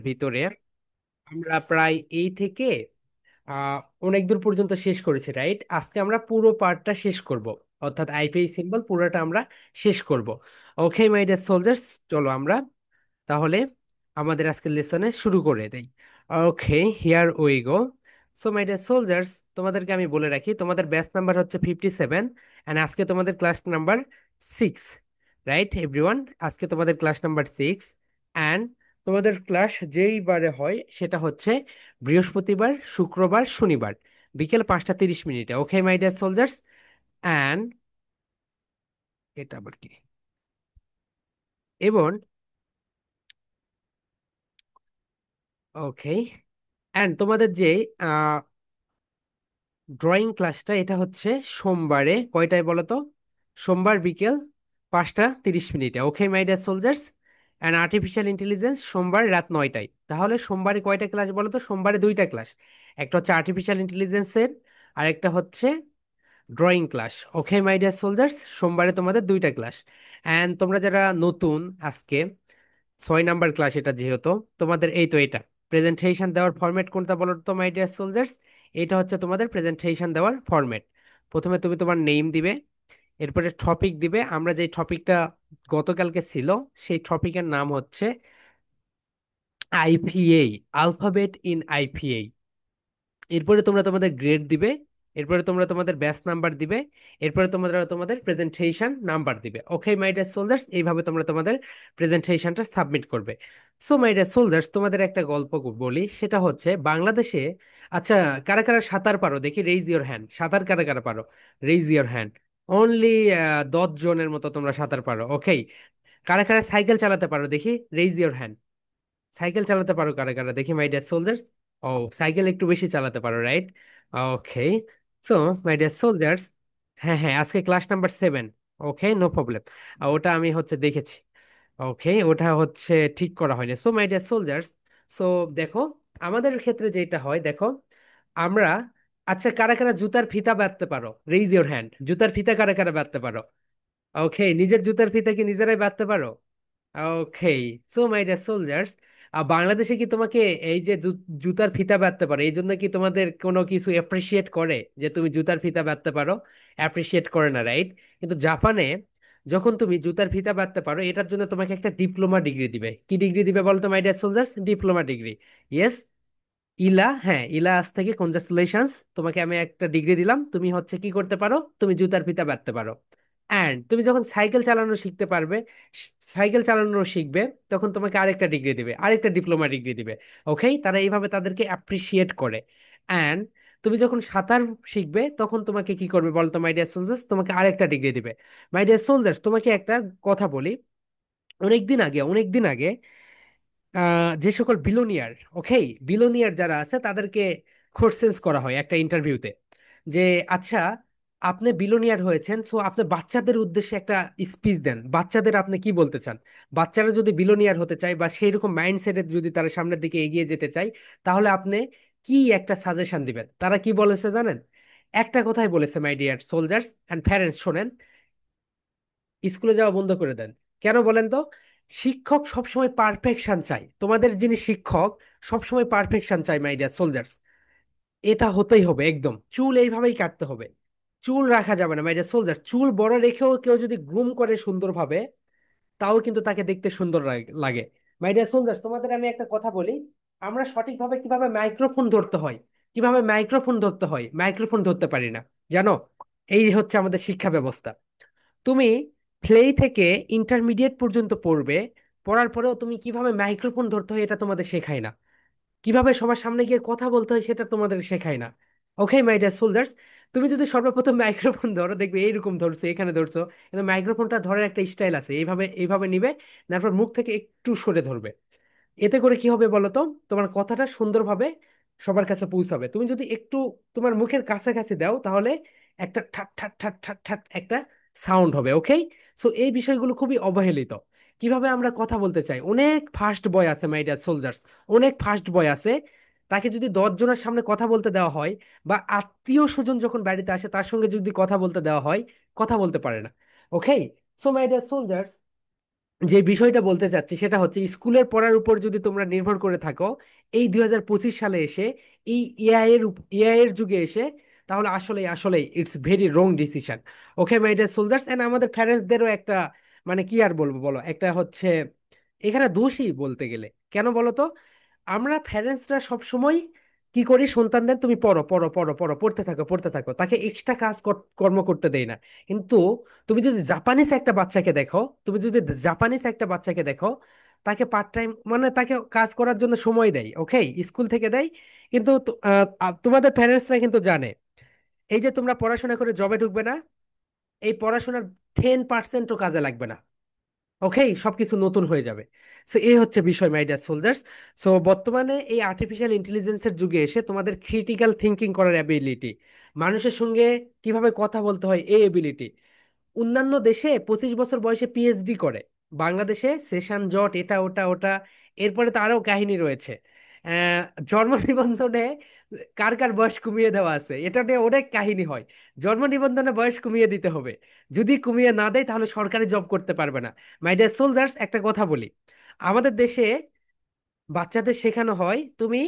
ভিতরে আমরা প্রায় এই থেকে আহ অনেক দূর পর্যন্ত শেষ করেছি, রাইট? আজকে আমরা পুরো পার্টটা শেষ করব, অর্থাৎ আইপিএই সিম্বল পুরোটা আমরা শেষ করব। ওকে মাই ডিয়ার সোলজার্স, চলো আমরা তাহলে আমাদের আজকের লেসনে শুরু করে দেই। Okay, here we go. So my dear soldiers, তোমাদেরকে আমি বলে রাখি তোমাদের ব্যাচ নাম্বার হচ্ছে 57, অ্যান্ড আজকে তোমাদের ক্লাস নাম্বার 6, রাইট এভরিওয়ান? আজকে তোমাদের ক্লাস নাম্বার 6, অ্যান্ড তোমাদের ক্লাস যেই বারে হয় সেটা হচ্ছে বৃহস্পতিবার, শুক্রবার, শনিবার বিকেল 5টা 30 মিনিটে। Okay my dear soldiers, and এটা আবার কি, এবং ওকে, অ্যান্ড তোমাদের যে ড্রয়িং ক্লাসটা এটা হচ্ছে সোমবারে কয়টায় বলো তো? সোমবার বিকেল 5টা 30 মিনিটে। Okay my dear soldiers, and artificial intelligence সোমবার রাত 9টায়। তাহলে সোমবারে কয়টা ক্লাস বলো তো? সোমবারে দুইটা ক্লাস, একটা হচ্ছে আর্টিফিশিয়াল ইন্টেলিজেন্সের আর একটা হচ্ছে drawing class. Okay my dear soldiers, সোমবারে তোমাদের দুইটা ক্লাস। অ্যান্ড তোমরা যারা নতুন, আজকে 6 নাম্বার ক্লাস এটা, যেহেতু তোমাদের এই তো এটা প্রেজেন্টেশন দেওয়ার ফরম্যাট কোনটা বলো তো মাই ডিয়ার সোলজার্স? এটা হচ্ছে তোমাদের প্রেজেন্টেশন দেওয়ার ফরম্যাট। প্রথমে তুমি তোমার নেম দিবে, এরপরে টপিক দিবে। আমরা যে টপিকটা গতকালকে ছিল সেই টপিকের নাম হচ্ছে আইপিএই, আলফাবেট ইন আইপিএই। এরপরে তোমরা তোমাদের গ্রেড দিবে, এরপরে তোমরা তোমাদের ব্যাচ নাম্বার দিবে, এরপরে তোমরা তোমাদের প্রেজেন্টেশন নাম্বার দিবে। ওকে মাই ডিয়ার সোলজার্স, এইভাবে তোমরা তোমাদের প্রেজেন্টেশনটা সাবমিট করবে। সো মাই ডিয়ার সোলজার্স, তোমাদের একটা গল্প বলি, সেটা হচ্ছে বাংলাদেশে, আচ্ছা, কারা কারা সাঁতার পারো দেখি, রেইজ ইওর হ্যান্ড। সাঁতার কারা কারা পারো? Raise your hand. অনলি 10 জনের মতো তোমরা সাঁতার পারো। ওকে, কারা কারা সাইকেল চালাতে পারো দেখি, রেইজ ইওর হ্যান্ড। সাইকেল চালাতে পারো কারা কারা দেখি, মাই ডিয়ার সোলজার্স? ও, সাইকেল একটু বেশি চালাতে পারো, right? Okay, so my dear soldiers, হ্যাঁ হ্যাঁ, আজকে class number 7। Okay, no problem. ওটা আমি হচ্ছে দেখেছি। ওকে, ওটা হচ্ছে ঠিক করা হয়নি। So my dear soldiers, so দেখো, আমাদের ক্ষেত্রে যেটা হয় দেখো, আমরা, আচ্ছা, কারা কারা জুতার ফিতা বাঁধতে পারো? Raise your hand. জুতার ফিতা কারা কারা বাঁধতে পারো? ওকে, নিজের জুতার ফিতা কি নিজেরাই বাঁধতে পারো? ওকে, সো মাই ডিয়ার সোলজার্স, বাংলাদেশে কি তোমাকে এই যে জুতার ফিতা বাঁধতে পারো এই জন্য কি তোমাদের কোনো কিছু অ্যাপ্রিসিয়েট করে যে তুমি জুতার ফিতা বাঁধতে পারো? অ্যাপ্রিসিয়েট করে না, রাইট? কিন্তু জাপানে যখন তুমি জুতার ফিতা বাঁধতে পারো এটার জন্য তোমাকে একটা ডিপ্লোমা ডিগ্রি দিবে। কি ডিগ্রি দিবে বলতো my dear soldiers? Diploma degree. Yes, Ila, হ্যাঁ, ইলা আজ থেকে কনগ্রাচুলেশনস, তোমাকে আমি একটা ডিগ্রি দিলাম, তুমি হচ্ছে কি করতে পারো, তুমি জুতার ফিতা বাঁধতে পারো। অ্যান্ড তুমি যখন সাইকেল চালানো শিখতে পারবে, সাইকেল চালানো শিখবে, তখন তোমাকে আরেকটা ডিগ্রি দিবে, আরেকটা ডিপ্লোমা ডিগ্রি দিবে। ওকে, তারা এইভাবে তাদেরকে অ্যাপ্রিসিয়েট করে। অ্যান্ড তুমি যখন সাঁতার শিখবে তখন তোমাকে কি করবে বলতো মাই ডিয়ার সোলজার্স? তোমাকে আরেকটা ডিগ্রি দিবে। মাই ডিয়ার সোলজার্স, তোমাকে একটা কথা বলি, অনেক দিন আগে যে সকল বিলোনিয়ার, ওকে, বিলোনিয়ার যারা আছে তাদেরকে কোশ্চেন্স করা হয় একটা ইন্টারভিউতে, যে আচ্ছা, আপনি বিলোনিয়ার হয়েছেন, সো আপনি বাচ্চাদের উদ্দেশ্যে একটা স্পিচ দেন, বাচ্চাদের আপনি কি বলতে চান? বাচ্চারা যদি বিলোনিয়ার হতে চায় বা সেই রকম মাইন্ডসেটে যদি তারা সামনের দিকে এগিয়ে যেতে চায়, তাহলে আপনি কি একটা সাজেশন দিবেন? তারা কি বলেছে জানেন? একটা কথাই বলেছে, my dear soldiers and parents, শোনেন, স্কুলে যাওয়া বন্ধ করে দেন। কেন বলেন তো? শিক্ষক সবসময় পারফেকশন চাই, তোমাদের যিনি শিক্ষক সবসময় পারফেকশন চাই মাই ডিয়ার সোলজার্স। এটা হতেই হবে, একদম চুল এইভাবেই কাটতে হবে, চুল রাখা যাবে না মাই ডিয়ার সোলজার। চুল বড় রেখেও কেউ যদি গ্রুম করে সুন্দরভাবে, তাও কিন্তু তাকে দেখতে সুন্দর লাগে। মাই ডিয়ার সোলজার্স, তোমাদের আমি একটা কথা বলি, আমরা সঠিকভাবে কিভাবে মাইক্রোফোন ধরতে হয়, মাইক্রোফোন ধরতে পারি না, জানো? এই হচ্ছে আমাদের শিক্ষা ব্যবস্থা। তুমি প্লে থেকে ইন্টারমিডিয়েট পর্যন্ত পড়বে, পড়ার পরেও তুমি কিভাবে মাইক্রোফোন ধরতে হয় এটা তোমাদের শেখায় না, কিভাবে সবার সামনে গিয়ে কথা বলতে হয় সেটা তোমাদের শেখায় না। ওকে মাই ডিয়ার সোলজার্স, তুমি যদি সর্বপ্রথম মাইক্রোফোন ধরো দেখবে এইরকম ধরছো, এখানে ধরছো, কিন্তু মাইক্রোফোনটা ধরার একটা স্টাইল আছে, এইভাবে এইভাবে নিবে, তারপর মুখ থেকে একটু সরে ধরবে। এতে করে কি হবে বলো তো? তোমার কথাটা সুন্দরভাবে সবার কাছে পৌঁছাবে। তুমি যদি একটু তোমার মুখের কাছাকাছি দাও তাহলে একটা ঠাট ঠাট ঠাট ঠাট ঠাট একটা সাউন্ড হবে। ওকে, সো এই বিষয়গুলো খুবই অবহেলিত। কিভাবে আমরা কথা বলতে চাই, অনেক ফাস্ট বয় আছে মাই ডিয়ার সোলজার্স, অনেক ফাস্ট বয় আছে, তাকে যদি 10 জনের সামনে কথা বলতে দেওয়া হয়, বা আত্মীয় স্বজন যখন বাড়িতে আসে তার সঙ্গে যদি কথা বলতে দেওয়া হয়, কথা বলতে পারে না। ওকে, সো মাই ডিয়ার সোলজার্স, যে বিষয়টা বলতে চাচ্ছি সেটা হচ্ছে স্কুলের পড়ার উপর যদি তোমরা নির্ভর করে থাকো এই 2025 সালে এসে, এই এআই এর যুগে এসে, তাহলে আসলে আসলে it's very wrong decision. Okay my dear soldiers, and আমাদের প্যারেন্টসদেরও একটা, মানে কি আর বলবো বলো, একটা হচ্ছে এখানে দোষী বলতে গেলে। কেন বলো তো? আমরা প্যারেন্টসরা সব সময় কি করি, সন্তানদের তুমি পড়ো পড়ো পড়ো পড়ো, পড়তে থাকো পড়তে থাকো, তাকে এক্সট্রা কাজ কর্ম করতে দেই না। কিন্তু তুমি যদি জাপানিজ একটা বাচ্চাকে দেখো, তুমি যদি জাপানিজ একটা বাচ্চাকে দেখো, তাকে পার্ট টাইম মানে তাকে কাজ করার জন্য সময় দেয়, ওকে, স্কুল থেকে দেয়। কিন্তু তোমাদের প্যারেন্টসরা কিন্তু জানে এই যে তোমরা পড়াশোনা করে জবে ঢুকবে না, এই পড়াশোনার 10%ও কাজে লাগবে না, ওকে, সবকিছু নতুন হয়ে যাবে। সো এই হচ্ছে বিষয় মাই ডিয়ার সোলজার্স। সো বর্তমানে এই আর্টিফিশিয়াল ইন্টেলিজেন্সের যুগে এসে তোমাদের ক্রিটিক্যাল থিঙ্কিং করার অ্যাবিলিটি, মানুষের সঙ্গে কিভাবে কথা বলতে হয় এই এবিলিটি, অন্যান্য দেশে 25 বছর বয়সে পিএইচডি করে, বাংলাদেশে সেশন জট এটা ওটা ওটা। এরপরে তো আরো কাহিনী রয়েছে, আহ, জন্ম নিবন্ধনে কার কার বয়স কমিয়ে দেওয়া আছে, এটা নিয়ে অনেক কাহিনী হয়। জন্ম নিবন্ধনে বয়স কমিয়ে দিতে হবে, যদি কমিয়ে না দেয় তাহলে সরকারি জব করতে পারবে না। মাই ডিয়ার সোলজার্স, একটা কথা বলি, আমাদের দেশে বাচ্চাদের শেখানো হয় তুমি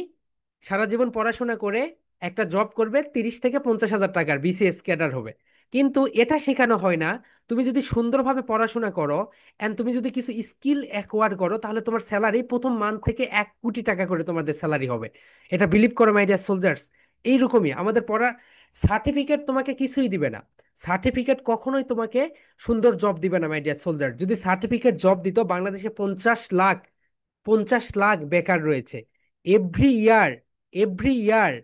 সারা জীবন পড়াশোনা করে একটা জব করবে, 30 থেকে 50 হাজার টাকার বিসিএস ক্যাডার হবে। কিন্তু এটা শেখানো হয় না তুমি যদি সুন্দরভাবে পড়াশোনা করো এন্ড তুমি যদি কিছু স্কিল অ্যাকোয়ার করো, তাহলে তোমার স্যালারি প্রথম মান্থ থেকে 1 কোটি টাকা করে তোমাদের স্যালারি হবে। এটা বিলিভ করো মাই ডিয়ার সোলজার্স। এইরকমই আমাদের পড়া, সার্টিফিকেট তোমাকে কিছুই দিবে না, সার্টিফিকেট কখনোই তোমাকে সুন্দর জব দিবে না মাই ডিয়ার সোলজার। যদি সার্টিফিকেট জব দিত, বাংলাদেশে 50 লাখ বেকার রয়েছে। Every year, every year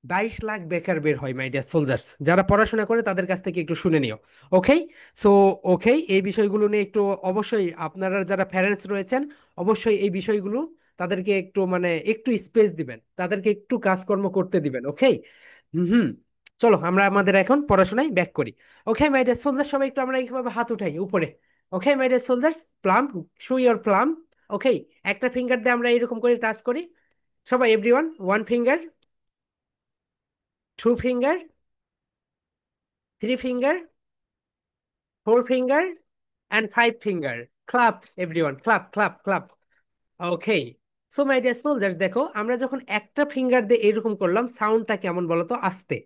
22 lakh বেকার বের হয় মাই ডিয়ার সোলজার্স। যারা পড়াশোনা করে তাদের কাছ থেকে একটু শুনে নিও, ওকে। সো ওকে, এই বিষয়গুলো নিয়ে একটু অবশ্যই আপনারা যারা প্যারেন্টস রয়েছেন, অবশ্যই এই বিষয়গুলো তাদেরকে একটু মানে একটু স্পেস দিবেন, তাদেরকে একটু কাজকর্ম করতে দিবেন, ওকে। হুম। চলো আমরা আমাদের এখন পড়াশোনায় ব্যাক করি। ওকে মাই ডিয়ার সোলজার্স, সবাই একটু আমরা এইভাবে হাত উঠাই উপরে। Okay my dear soldiers, palm, show your palm. Okay, একটা ফিঙ্গার দিয়ে আমরা এরকম করে টাচ করি। সবাই everyone, 1 finger, 2 finger, 3 finger, 4 finger, and 5 finger. Clap everyone, clap clap clap. Okay. So my dear soldiers, দেখো আমরা যখন একটা ফিঙ্গার দিয়ে এরকম করলাম, সাউন্ডটা কেমন বলতো? আস্তে।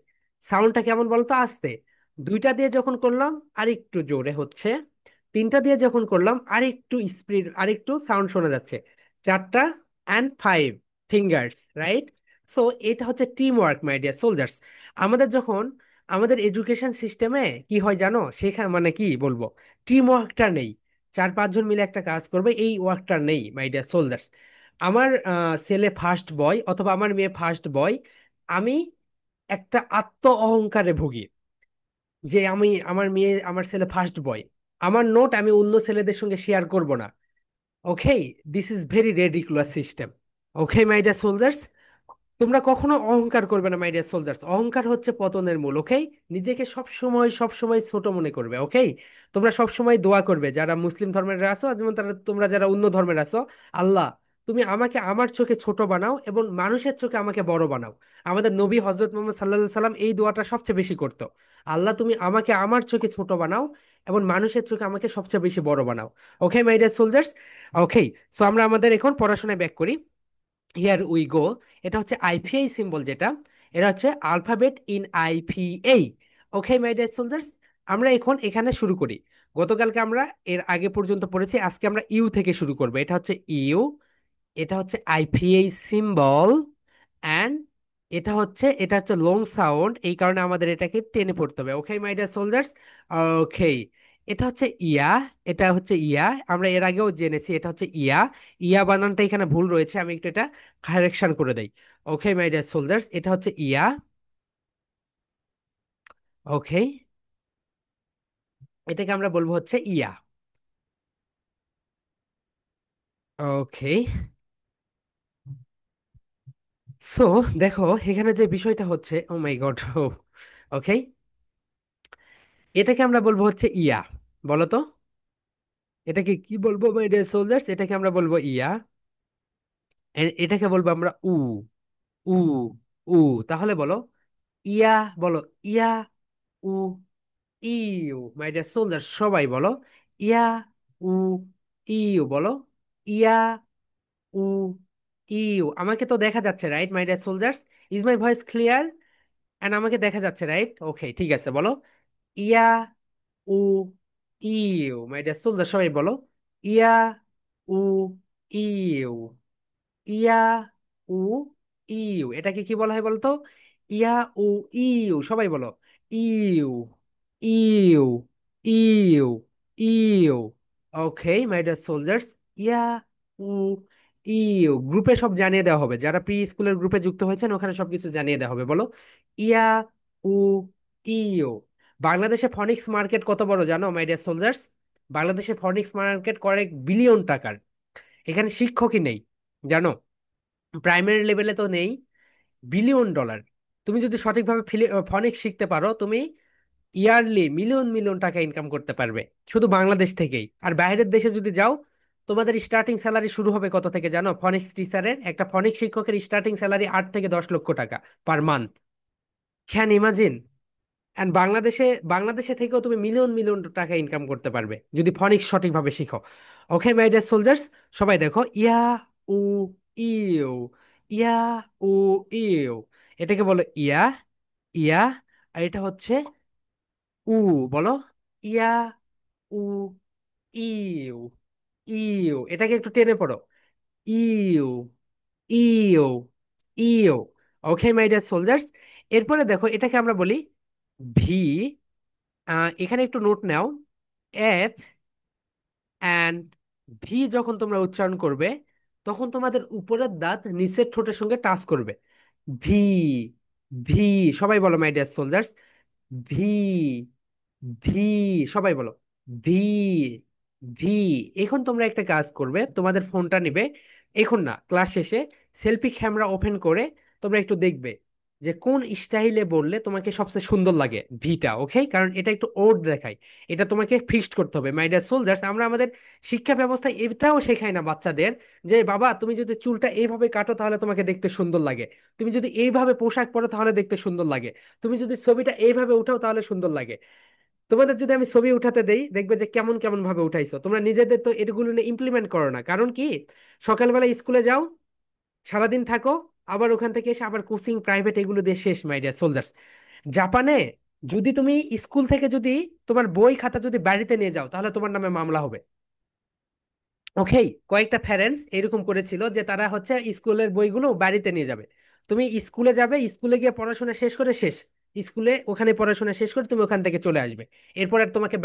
সাউন্ডটা কেমন বলতো? আস্তে। দুইটা দিয়ে যখন করলাম আরেকটু জোরে হচ্ছে। তিনটা দিয়ে যখন করলাম আরেকটু স্পিড, আরেকটু সাউন্ড শোনা যাচ্ছে। চারটা, অ্যান্ড 5 ফিঙ্গার্স, রাইট? সো এটা হচ্ছে team work my dear soldiers. আমাদের যখন আমাদের এডুকেশন সিস্টেমে কি হয় জানো, সেখানে মানে কি বলবো, টিম ওয়ার্কটা নেই। 4-5 জন মিলে একটা কাজ করবে, এই ওয়ার্কটা নেই মাই ডিয়ার সোলজার্স। আমার ছেলে ফার্স্ট বয় অথবা আমার মেয়ে ফার্স্ট বয়, আমি একটা আত্ম অহংকারে ভুগি যে আমি, আমার মেয়ে আমার ছেলে ফার্স্ট বয়, আমার নোট আমি অন্য ছেলেদের সঙ্গে শেয়ার করব না, okay. This is very ridiculous system, okay my dear soldiers. তোমরা কখনো অহংকার করবে না মাই ডিয়ার সোলজার্স, অহংকার হচ্ছে পতনের মূল, ওকে। নিজেকে সব সময় সব সময় ছোট মনে করবে, ওকে। তোমরা সব সময় দোয়া করবে, যারা মুসলিম ধর্মের আছো যেমন তারা, তোমরা যারা অন্য ধর্মের আছো, আল্লাহ তুমি আমাকে আমার চোখে ছোট বানাও এবং মানুষের চোখে আমাকে বড় বানাও। আমাদের নবী হজরত মোহাম্মদ সাল্লাল্লাহু সাল্লাম এই দোয়াটা সবচেয়ে বেশি করতো, আল্লাহ তুমি আমাকে আমার চোখে ছোট বানাও এবং মানুষের চোখে আমাকে সবচেয়ে বেশি বড় বানাও। Okay my dear soldiers, okay. So আমরা আমাদের এখন পড়াশোনায় ব্যাক করি। Here we go. এটা হচ্ছে আইপিআই সিম্বল, যেটা এটা হচ্ছে alphabet in IPA. Okay my dear soldiers, আমরা এখন এখানে শুরু করি। গতকালকে আমরা এর আগে পর্যন্ত পড়েছি, আজকে আমরা ইউ থেকে শুরু করবো। এটা হচ্ছে ইউ, এটা হচ্ছে আইপিএই সিম্বল, অ্যান্ড এটা হচ্ছে লং সাউন্ড, এই কারণে আমাদের এটাকে টেনে পড়তে হবে, ওকে মাই ডিয়ার সোলজার্স। ওকে, এটা হচ্ছে ইয়া, এটা হচ্ছে ইয়া, আমরা এর আগেও জেনেছি এটা হচ্ছে ইয়া। ইয়া বানানটা এখানে ভুল রয়েছে, আমি একটু এটা কারেকশন করে দেই। ওকে মাই ডিয়ার সোলজার্স, এটা হচ্ছে ইয়া, ওকে, এটাকে আমরা বলবো হচ্ছে ইয়া, ওকে। সো দেখো এখানে যে বিষয়টা হচ্ছে, ও মাই গড, ওকে, এটাকে আমরা বলবো হচ্ছে ইয়া, বলো তো এটাকে কি বলবো মাই ডিয়ার সোলজার্স? এটাকে আমরা বলবো ইয়া, এটাকে বলবো আমরা উ, উ, উ। তাহলে বলো ইয়া, বলো ইয়া, উ, ইউ। মাই ডিয়ার সোলজার্স সবাই বলো ইয়া, উ, ইউ বলো। ইয়া উ ইউ, আমাকে তো দেখা যাচ্ছে, right my dear soldiers? Is my voice clear? And আমাকে দেখা যাচ্ছে, রাইট? ওকে, ঠিক আছে, বলো। ইয়া উ ইউ, মাই ডিয়ার সোলজার সবাই বলো। ইয়া উ ইউ, ইয়া উ ইউ, এটাকে কি বলা হয় বলতো? ইয়া উ ইউ, সবাই বলো। U U U U. Okay my dear soldiers, ইয়া উ ইউ গ্রুপে সব জানিয়ে দেওয়া হবে, যারা প্রি স্কুলের গ্রুপে যুক্ত হয়েছেন ওখানে সবকিছু জানিয়ে দেওয়া হবে, বলো। ইয়া উ ইউ। বাংলাদেশে ফনিক্স মার্কেট কত বড় জানো মাই ডিয়ার সোলজার্স? বাংলাদেশে ফনিক্স মার্কেট কয়েক বিলিয়ন টাকার। এখানে শিক্ষকই নেই, জানো? প্রাইমারি লেভেলে তো নেই, বিলিয়ন ডলার। তুমি যদি সঠিকভাবে ফনিক্স শিখতে পারো, তুমি ইয়ারলি মিলিয়ন মিলিয়ন টাকা ইনকাম করতে পারবে, শুধু বাংলাদেশ থেকেই। আর বাইরের দেশে যদি যাও, তোমাদের স্টার্টিং স্যালারি শুরু হবে কত থেকে জানো? ফনিক্স টিচারের, একটা ফনিক্স শিক্ষকের স্টার্টিং স্যালারি 8 থেকে 10 লক্ষ টাকা per month. Can imagine? And বাংলাদেশে থেকেও তুমি মিলিয়ন মিলিয়ন টাকা ইনকাম করতে পারবে যদি ফনিক্স সঠিকভাবে শিখো। ওকে মাই ডিয়ার সোলজার্স, সবাই দেখো। ইয়া উ ইউ, ইয়া উ ইউ, এটাকে বলো ইয়া ইয়া। আর এটা হচ্ছে উ, বলো। ইয়া উ ইউ ইউ, এটাকে একটু টেনে পড়ো। U U U. Okay my dear soldiers, এরপরে দেখো এটাকে আমরা বলি ভি। এখানে একটু নোট নাও। এফ অ্যান্ড ভি যখন তোমরা উচ্চারণ করবে, তখন তোমাদের উপরের দাঁত নিচের ঠোঁটের সঙ্গে টাচ করবে। ভি ভি, সবাই বলো my dear soldiers. V V, সবাই বলো। V V. এখন তোমরা একটা কাজ করবে, তোমাদের ফোনটা নিবে, এখন না, ক্লাস শেষে সেলফি ক্যামেরা ওপেন করে তোমরা একটু দেখবে যে কোন স্টাইলে বললে তোমাকে সবচেয়ে সুন্দর লাগে ভিটা। ওকে, কারণ এটা একটু ওড দেখায়, এটা তোমাকে ফিক্সড করতে হবে মাই ডিয়ার সোলজার্স। আমরা আমাদের শিক্ষা ব্যবস্থায় এটাও শেখাই না বাচ্চাদের, যে বাবা তুমি যদি চুলটা এইভাবে কাটো তাহলে তোমাকে দেখতে সুন্দর লাগে, তুমি যদি এইভাবে পোশাক পরো তাহলে দেখতে সুন্দর লাগে, তুমি যদি ছবিটা এইভাবে উঠাও তাহলে সুন্দর লাগে। তোমাদের যদি আমি ছবি উঠাতে দেই, দেখবে যে কেমন কেমন ভাবে উঠাইছো, তোমরা নিজেদের তো এগুলো নিয়ে ইমপ্লিমেন্ট করো না। কারণ কি, সকালবেলা স্কুলে যাও, সারাদিন থাকো, আবার ওখান থেকে এসে আবার কোচিং প্রাইভেট এগুলো দিয়ে শেষ মাই ডিয়ার সোলজার্স। জাপানে যদি তুমি স্কুল থেকে যদি তোমার বই খাতা যদি বাড়িতে নিয়ে যাও, তাহলে তোমার নামে মামলা হবে। ওকে, কয়েকটা প্যারেন্টস এরকম করেছিল যে তারা হচ্ছে স্কুলের বইগুলো বাড়িতে নিয়ে যাবে। তুমি স্কুলে যাবে, স্কুলে গিয়ে পড়াশোনা শেষ করে শেষ, স্কুলে ওখানে পড়াশোনা শেষ করে তুমি ওখান থেকে চলে আসবে। এরপর আর তোমাকে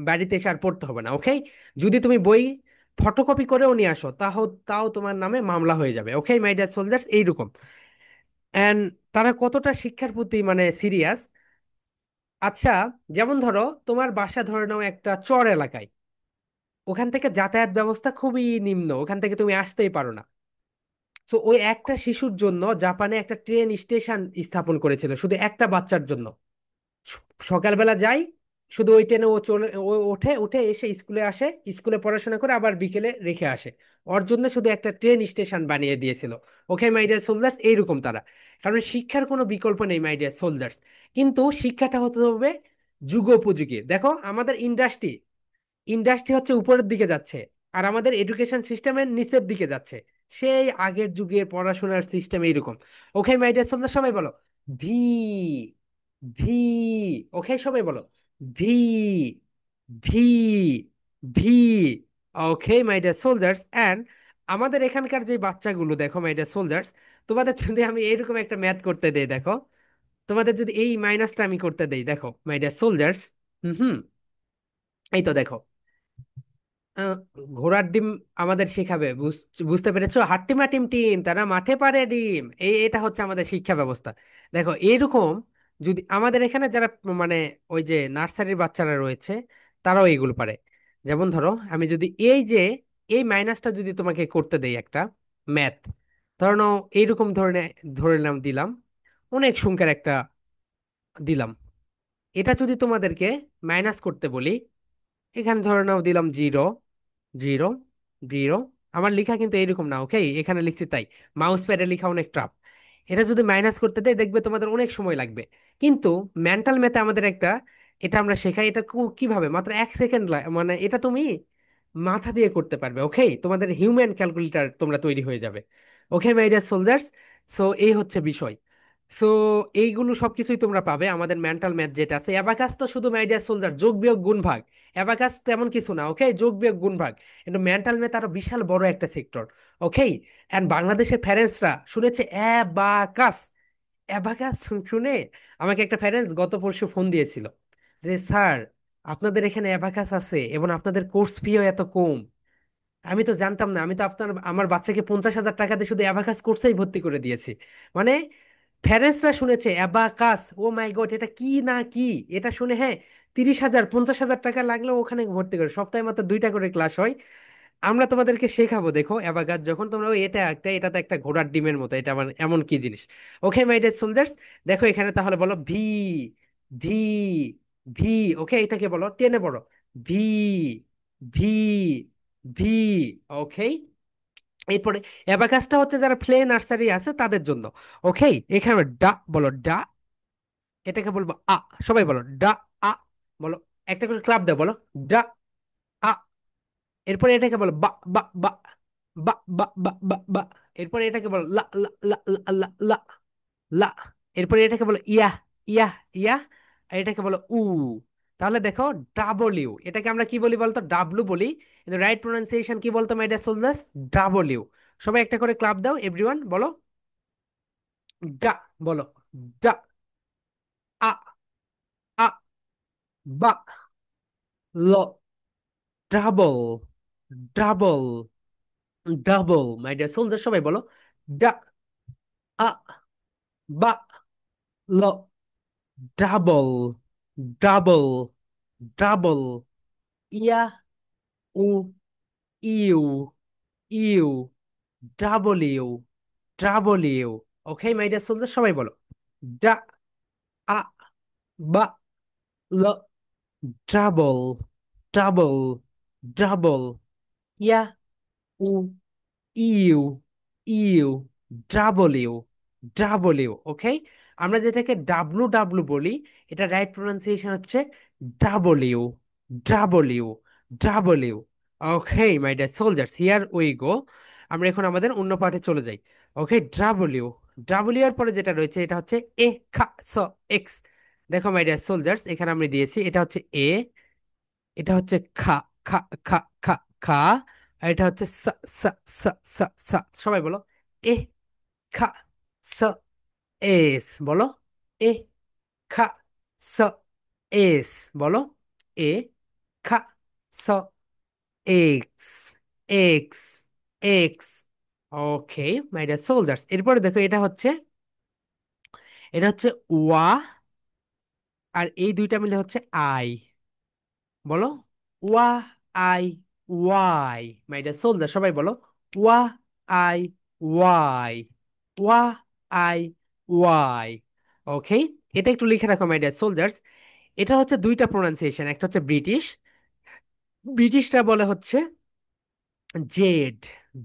বাড়িতে এসে আর পড়তে হবে না। ওকে, যদি তুমি বই ফটোকপি করেও নিয়ে আসো, তাও তাও তোমার নামে মামলা হয়ে যাবে। ওকে মাই ডিয়ার সোলজার্স, এইরকম। এন্ড তারা কতটা শিক্ষার প্রতি মানে সিরিয়াস। আচ্ছা, যেমন ধরো তোমার বাসা ধরে নাও একটা চর এলাকায়, ওখান থেকে যাতায়াত ব্যবস্থা খুবই নিম্ন, ওখান থেকে তুমি আসতেই পারো না। তো ওই একটা শিশুর জন্য জাপানে একটা ট্রেন স্টেশন স্থাপন করেছিল, শুধু একটা বাচ্চার জন্য। সকালবেলা যাই, শুধু ওই ট্রেনে ও চলে, ও ওঠে, উঠে এসে স্কুলে আসে, স্কুলে পড়াশোনা করে আবার বিকেলে রেখে আসে। ওর জন্য শুধু একটা ট্রেন স্টেশন বানিয়ে দিয়েছিল। ওকে মাই ডিয়ার সোলজার্স, এইরকম তারা। কারণ শিক্ষার কোনো বিকল্প নেই মাই ডিয়ার সোলজার্স। কিন্তু শিক্ষাটা হতে হবে যুগোপযোগী। দেখো আমাদের ইন্ডাস্ট্রি, ইন্ডাস্ট্রি হচ্ছে উপরের দিকে যাচ্ছে, আর আমাদের এডুকেশন সিস্টেমের নিচের দিকে যাচ্ছে। সেই আগের যুগের পড়াশোনার সিস্টেম এইরকম। ওকে মাই ডিয়ার সোলজার, সবাই বলো ভি ভি। ওকে সবাই বলো V V V. Okay my dear soldiers, and আমাদের এখানকার যে বাচ্চাগুলো দেখো মাই ডিয়ার সোলজার্স, তোমাদের যদি আমি এইরকম একটা ম্যাথ করতে দেই, দেখো তোমাদের যদি এই মাইনাসটা আমি করতে দেই, দেখো মাই ডিয়ার সোলজার্স। হুম হুম, এই তো দেখো, আহ, ঘোড়ার ডিম আমাদের শেখাবে, বুঝতে পেরেছো? হাট্টিমা টিম টিম, তারা মাঠে পারে ডিম, এটা হচ্ছে আমাদের শিক্ষা ব্যবস্থা। দেখো এরকম, যদি আমাদের এখানে যারা মানে ওই যে নার্সারির বাচ্চারা রয়েছে, তারাও এগুলো পারে। যেমন ধরো আমি যদি এই যে এই মাইনাসটা যদি তোমাকে করতে দেই একটা ম্যাথ, ধরো নাও এইরকম ধরনের, ধরে নাম দিলাম, অনেক সংখ্যার একটা দিলাম, এটা যদি তোমাদেরকে মাইনাস করতে বলি, এখানে ধরে নাও দিলাম জিরো জিরো জিরো। আমার লেখা কিন্তু এইরকম না, ওকে, এখানে লিখছি তাই, মাউস প্যাডে লেখা অনেক টাফ। এটা যদি মাইনাস করতে দেয় দেখবে তোমাদের অনেক সময় লাগবে। কিন্তু মেন্টাল ম্যাথে আমাদের একটা, এটা আমরা শেখাই, এটা কিভাবে মাত্র 1 সেকেন্ড, মানে এটা তুমি মাথা দিয়ে করতে পারবে। ওকে, তোমাদের হিউম্যান ক্যালকুলেটর তোমরা তৈরি হয়ে যাবে। ওকে মাই ডিয়ার সোলজার্স, সো এই হচ্ছে বিষয়। সো এইগুলো সবকিছুই তোমরা পাবে আমাদের মেন্টাল ম্যাথ যেটা আছে। অ্যাবাকাস তো শুধু মাই ডিয়ার সোলজার যোগ বিয়োগ গুণ ভাগ, অ্যাবাকাস তেমন কিছু না। ওকে, যোগ বিয়োগ গুণ ভাগ, কিন্তু মেন্টাল ম্যাথ আরো বিশাল বড় একটা সেক্টর। ওকে, এন্ড বাংলাদেশের প্যারেন্টসরা শুনেছে অ্যাবাকাস। অ্যাবাকাস শুনে আমাকে একটা প্যারেন্টস গত পরশু ফোন দিয়েছিল যে স্যার, আপনাদের এখানে অ্যাবাকাস আছে এবং আপনাদের কোর্স ফিও এত কম। আমি তো জানতাম না, আমি তো আমার বাচ্চাকে 50,000 টাকা দিয়ে শুধু অ্যাবাকাস কোর্সেই ভর্তি করে দিয়েছি। মানে প্যারেন্টসরা শুনেছে অ্যাবাকাস, ও মাই গড, এটা কি না কি, এটা শুনে হ্যাঁ 30,000 50,000 টাকা লাগলেও ওখানে ভর্তি করে। সপ্তাহে মাত্র 2টা করে ক্লাস হয়। আমরা তোমাদেরকে শেখাবো, দেখো অ্যাবাকাস যখন তোমরা এটা একটা, এটা তো একটা ঘোড়ার ডিমের মতো, এটা মানে এমন কি জিনিস। ওকে মাই ডিয়ার সোলজার্স, দেখো এখানে তাহলে বলো ভি, ভি, ভি। ওকে, এটাকে বলো টেনে বলো, ভি, ভি, ভি। ওকে, এরপরে অ্যাবাকাসটা হচ্ছে যারা প্লে নার্সারি আছে তাদের জন্য। ওকে, এখানে ডা বলো ডা, এটাকে বলবো আ। সবাই বলো ডা, আ। বলো, একটা করে ক্লাব দাও, বলো ডা, আ। এরপরে এটাকে বলো বা, বা, বা, বা, বা, বা, বা, বা। এরপরে এটাকে বলো লা, লা, লা, লা, লা, লা, লা। এরপরে এটাকে বলো ইয়া, ইয়া, ইয়া। আর এটাকে বলো উ। তাহলে দেখো ডাবল ইউ, এটাকে আমরা কি বলি বলতো, ডাবলু বলি, কিন্তু রাইট প্রোনাউন্সিয়েশন কি বলতো my dear soldiers, double U. সবাই একটা করে ক্লাব দাও, এভরিওয়ান বলো ডা, বলো ডা, আ, আ, বা, ল, double, double, double. My dear soldier সবাই বলো ডা, আ, বা, ল, ডাবল, ডাবল, ডাবল, ইয়া, উ, U, U, double U, double U. Okay my dear soldier সবাই বলো ডা, আ, বা, ল, ডাবল, ডাবল, ডাবল, ইয়া, উ, U, U, double U, double U. Okay, আমরা যেটাকে ডাব্লু ডাব্লু বলি, এটা রাইট প্রোনাউন্সিয়েশন হচ্ছে double U, double U, double U. Okay my dear soldiers, here we গো। আমরা এখন আমাদের অন্য পার্টে চলে যাই। ওকে, ডাবল ইউ, ডাবল ইউ এর পরে যেটা রয়েছে এটা হচ্ছে এ খা স এক্স। দেখো মাই ডিয়ার সোলজার্স, এখানে আমি দিয়েছি এটা হচ্ছে এ, এটা হচ্ছে খা, খা, খা, খা, খা। আর এটা হচ্ছে সা, সা, সা, সা, সা। সবাই বলো এ খা স এস, বলো এ খা স এস, বলো এ খা স X, X, X. Okay my dear soldiers, এরপরে দেখো এটা হচ্ছে, এটা হচ্ছে ওয়া, আর এই দুইটা মিলে হচ্ছে আই। বলো ওয়া, I, Y. My dear soldier সবাই বলো ওয়া, আই, ওয়াই, ওয়া, আই, ওয়াই। ওকে, এটা একটু লিখে রাখো মাই ডিয়ার সোলজার্স। এটা হচ্ছে দুইটা প্রোনাউন্সিয়েশন, একটা হচ্ছে ব্রিটিশ, ব্রিটিশরা বলে হচ্ছে জেড,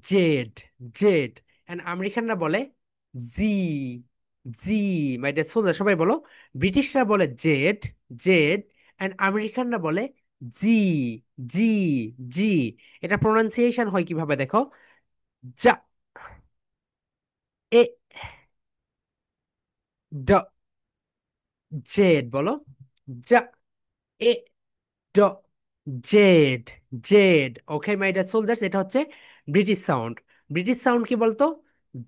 জেড, জেড। এন্ড আমেরিকানরা বলে জি, জি। মাই ডিয়ার সোলজার সবাই বলো ব্রিটিশরা বলে জেড, জেড। এন্ড আমেরিকানরা বলে জি, জি, জি। এটা প্রোনাউন্সিয়েশন হয় কিভাবে দেখো, যা, এ, ড, জেড। বলো যা, এ, ড, Z, Z. Okay my dear soldiers, এটা হচ্ছে ব্রিটিশ সাউন্ড। ব্রিটিশ সাউন্ড কি বলতো,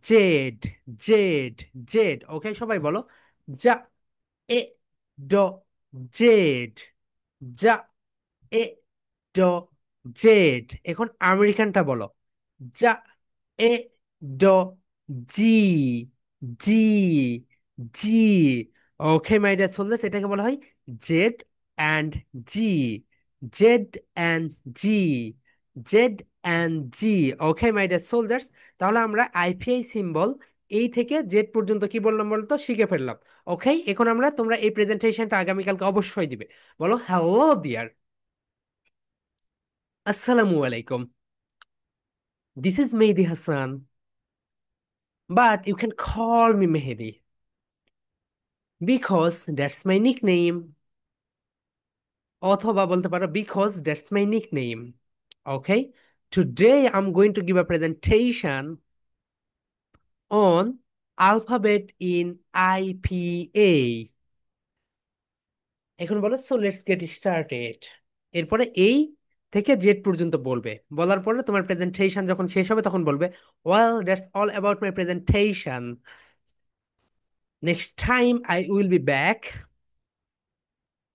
জেড, জেড, জেড। ওকে সবাই বলো যা, এ, ড, জেড, যা, এ, ড, জেড। এখন আমেরিকানটা বলো যা, এ, ড, জি, G, G. Okay my dear soldiers, এটাকে বলা হয় Z and G, Z and G, Z and G. Okay my dear soldiers, তাহলে আমরা আইপিআই সিম্বল এই থেকে জেড পর্যন্ত কি বললাম বলতো শিখে ফেললাম। ওকে, এখন আমরা, তোমরা এই প্রেজেন্টেশনটা আগামীকালকে অবশ্যই দিবে। বলো হ্যালো ডিয়ার, আসসালামু আলাইকুম, this is Mehedi Hasan, but you can call me Mehedi because that's my nickname, অথবা বলতে পারো because that's my nickname. Okay, today I'm going to give a presentation on alphabet in IPA. এখন বলো সো লেটস গেট স্টার্টেড। এরপরে এই থেকে Z পর্যন্ত বলবে, বলার পরে তোমার প্রেজেন্টেশন যখন শেষ হবে তখন বলবে, well that's all about my presentation, next time I will be back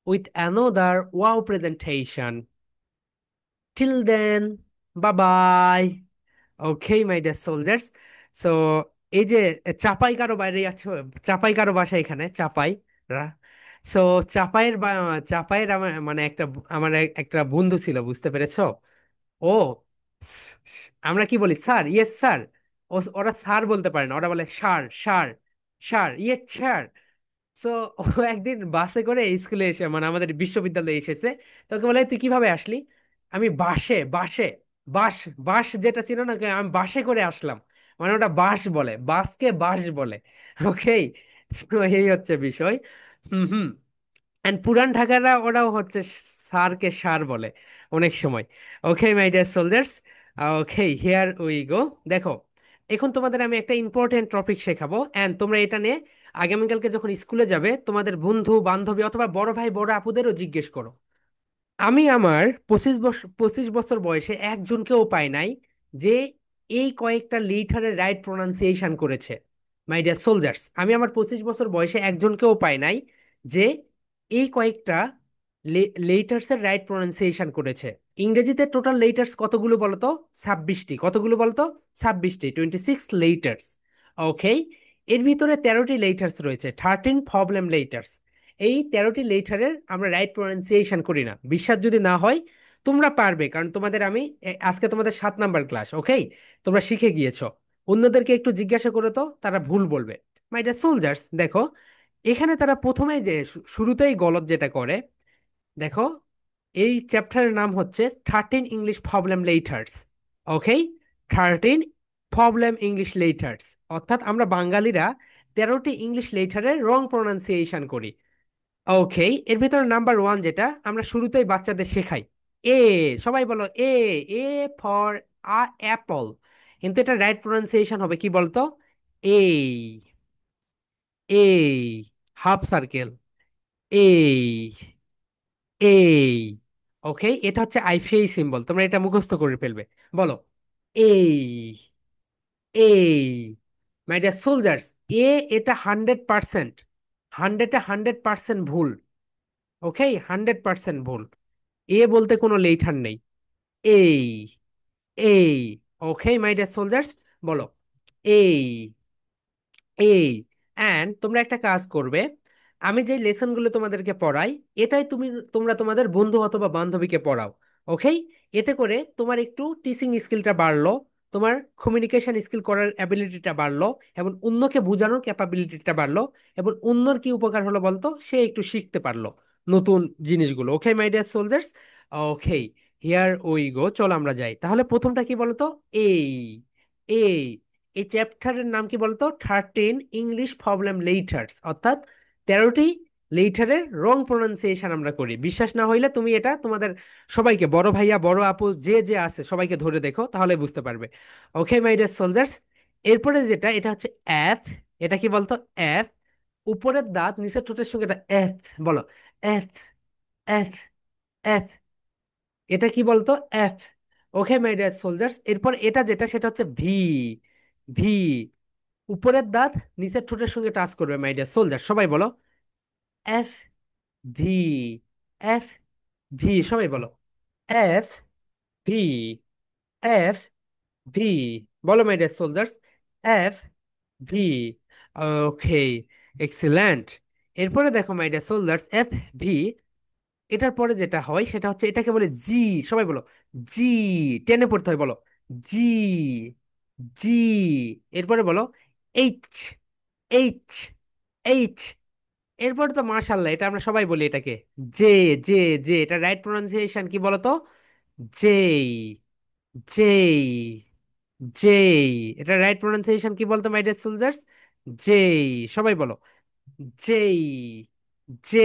with another wow presentation, till then bye bye. Okay my dear soldiers, so এই যে চাপাই কারো বাইরে আছে, চাপাই কারো বাসা এখানে চাপাই, সো চাপাইয়ের আমার মানে আমার একটা বন্ধু ছিল, বুঝতে পেরেছো? ও আমরা কি বলি স্যার, ইয়েস স্যার। ওরা স্যার বলতে পারে না, ওরা বলে সার সার সার, ইয়েস স্যার। তো ও একদিন বাসে করে স্কুলে এসে মানে আমাদের বিশ্ববিদ্যালয়ে এসেছে। তো ওকে বলে তুই কিভাবে আসলি? আমি বাসে বাসে বাস, বাস যেটা ছিল না, আমি বাসে করে আসলাম। মানে ওটা বাস বলে, বাসকে বাস বলে। ওকে, এই হচ্ছে বিষয়। হুম হুম। এন্ড পুরান ঢাকারা ওরাও হচ্ছে স্যারকে সার বলে অনেক সময়। Okay my dear soldiers, okay here we go. দেখো, এখন তোমাদের আমি একটা ইম্পর্টেন্ট টপিক শেখাবো, এন্ড তোমরা এটা নিয়ে আগামীকালকে যখন স্কুলে যাবে তোমাদের বন্ধু বান্ধবী অথবা বড় ভাই বড় আপুদেরও জিজ্ঞেস করো। আমি আমার 25 বছর বয়সে একজনকেও পাই নাই যে এই কয়েকটা লিটারের রাইট প্রোনাউন্সিয়েশন করেছে। মাই ডিয়ার সোলজার্স, আমি আমার 25 বছর বয়সে একজনকেও পাই নাই যে এই কয়েকটা লেটার্সের রাইট প্রোনাউন্সিয়েশন করেছে। ইংরেজিতে টোটাল লেটার্স কতগুলো বলতো? 26টি। কতগুলো বলতো? 26টি, 26 লেটার্স। ওকে, এর ভিতরে 13টি লেটার্স রয়েছে, 13 প্রবলেম লেটার্স। এই 13টি লেটারের আমরা রাইট প্রোনাউন্সিয়েশন করি না। বিশ্বাস যদি না হয়, তোমরা পারবে, কারণ তোমাদের আমি আজকে তোমাদের 7 নাম্বার ক্লাস। ওকে, তোমরা শিখে গিয়েছো। অন্যদেরকে একটু জিজ্ঞাসা করো তো, তারা ভুল বলবে। মাই ডিয়ার সোলজার্স, দেখো এখানে তারা প্রথমেই যে শুরুতেই গলত যেটা করে, দেখো এই চ্যাপ্টারের নাম হচ্ছে 13 ইংলিশ প্রবলেম লেটার্স। ওকে, 13 প্রবলেম ইংলিশ লেটার্স, অর্থাৎ আমরা বাঙালিরা 13টি ইংলিশ লেটারের রং প্রোনাউন্সিয়েশন করি। ওকে, এর ভিতরে নাম্বার 1 যেটা আমরা শুরুতেই বাচ্চাদের শেখাই, এ। সবাই বলো এ। A for Apple. কিন্তু এটা রাইট প্রোনাউন্সিয়েশন হবে কি বলতো? এই, এই, হাফ সার্কেল, এই, এই। ওকে, এটা হচ্ছে আইপিএই সিম্বল, তোমরা এটা মুখস্থ করে ফেলবে। বলো এই, এই। মাই ডিয়ার সোলজার্স, এ এটা 100%, 100-100% ভুল। ওকে, 100% ভুল। এ বলতে কোনো লেটার নেই। এই, এই। ওকে মাই ডিয়ার সোলজার্স, বলো এই, এই। অ্যান্ড তোমরা একটা কাজ করবে, আমি যে লেসনগুলো তোমাদেরকে পড়াই এটাই তোমরা তোমাদের বন্ধু অথবা বান্ধবীকে পড়াও। ওকে, এতে করে তোমার একটু টিচিং স্কিলটা বাড়লো, তোমার কমিউনিকেশন স্কিল করার অ্যাবিলিটিটা বাড়লো, এবং অন্যকে বোঝানোর ক্যাপাবিলিটিটা বাড়লো, এবং অন্যর কি উপকার হলো বলতো, সে একটু শিখতে পারলো নতুন জিনিসগুলো। Okay my dear soldiers, okay here we go. চলো আমরা যাই, তাহলে প্রথমটা কি বলতো? এই, এই। এই চ্যাপ্টারের নাম কি বলতো? 13 ইংলিশ প্রবলেম লেটার্স, অর্থাৎ 13টি লেটারের রং প্রোনাউন্সিয়েশন আমরা করি। বিশ্বাস না হইলে তুমি এটা তোমাদের সবাইকে, বড় ভাইয়া বড় আপু যে যে আছে সবাইকে ধরে দেখো, তাহলে বুঝতে পারবে। ওকে মাই ডিয়ার সোলজার্স, এরপরে যেটা, এটা হচ্ছে এফ। এটা কি বলতো? এফ। উপরের দাঁত নিচের ঠোঁটের সঙ্গে এটা এফ। বলো এফ, এফ, এফ। এটা কি বলতো? F. Okay my dear soldiers, এরপর এটা যেটা, সেটা হচ্ছে ভি। ভি। উপরের দাঁত নিচের ঠোঁটের সঙ্গে টাচ করবে মাই ডিয়ার সোলজার, সবাই বলো এফ, ভি, এফ, ভি। সবাই বলো এফ, ভি, এফ, ভি। বলো my dear soldiers, F, V. Okay, excellent. এরপরে দেখো my dear soldiers, F, V. এটার পরে যেটা হয় সেটা হচ্ছে, এটাকে বলে জি। সবাই বলো জি। টেনে পড়তে হয়, বলো জি, জি। এরপরে বলো এইচ, এইচ, এইচ। এরপরে তো মাশাল্লাহ, এটা আমরা সবাই বলি এটাকে জে, জে, জে। এটা রাইট প্রোনাউন্সিয়েশন কি বলতো? J, J, J. এটা রাইট প্রোনাউন্সিয়েশন কি বলতো মাই ডিয়ার সোলজার্স? জে। সবাই বলো জে, জে,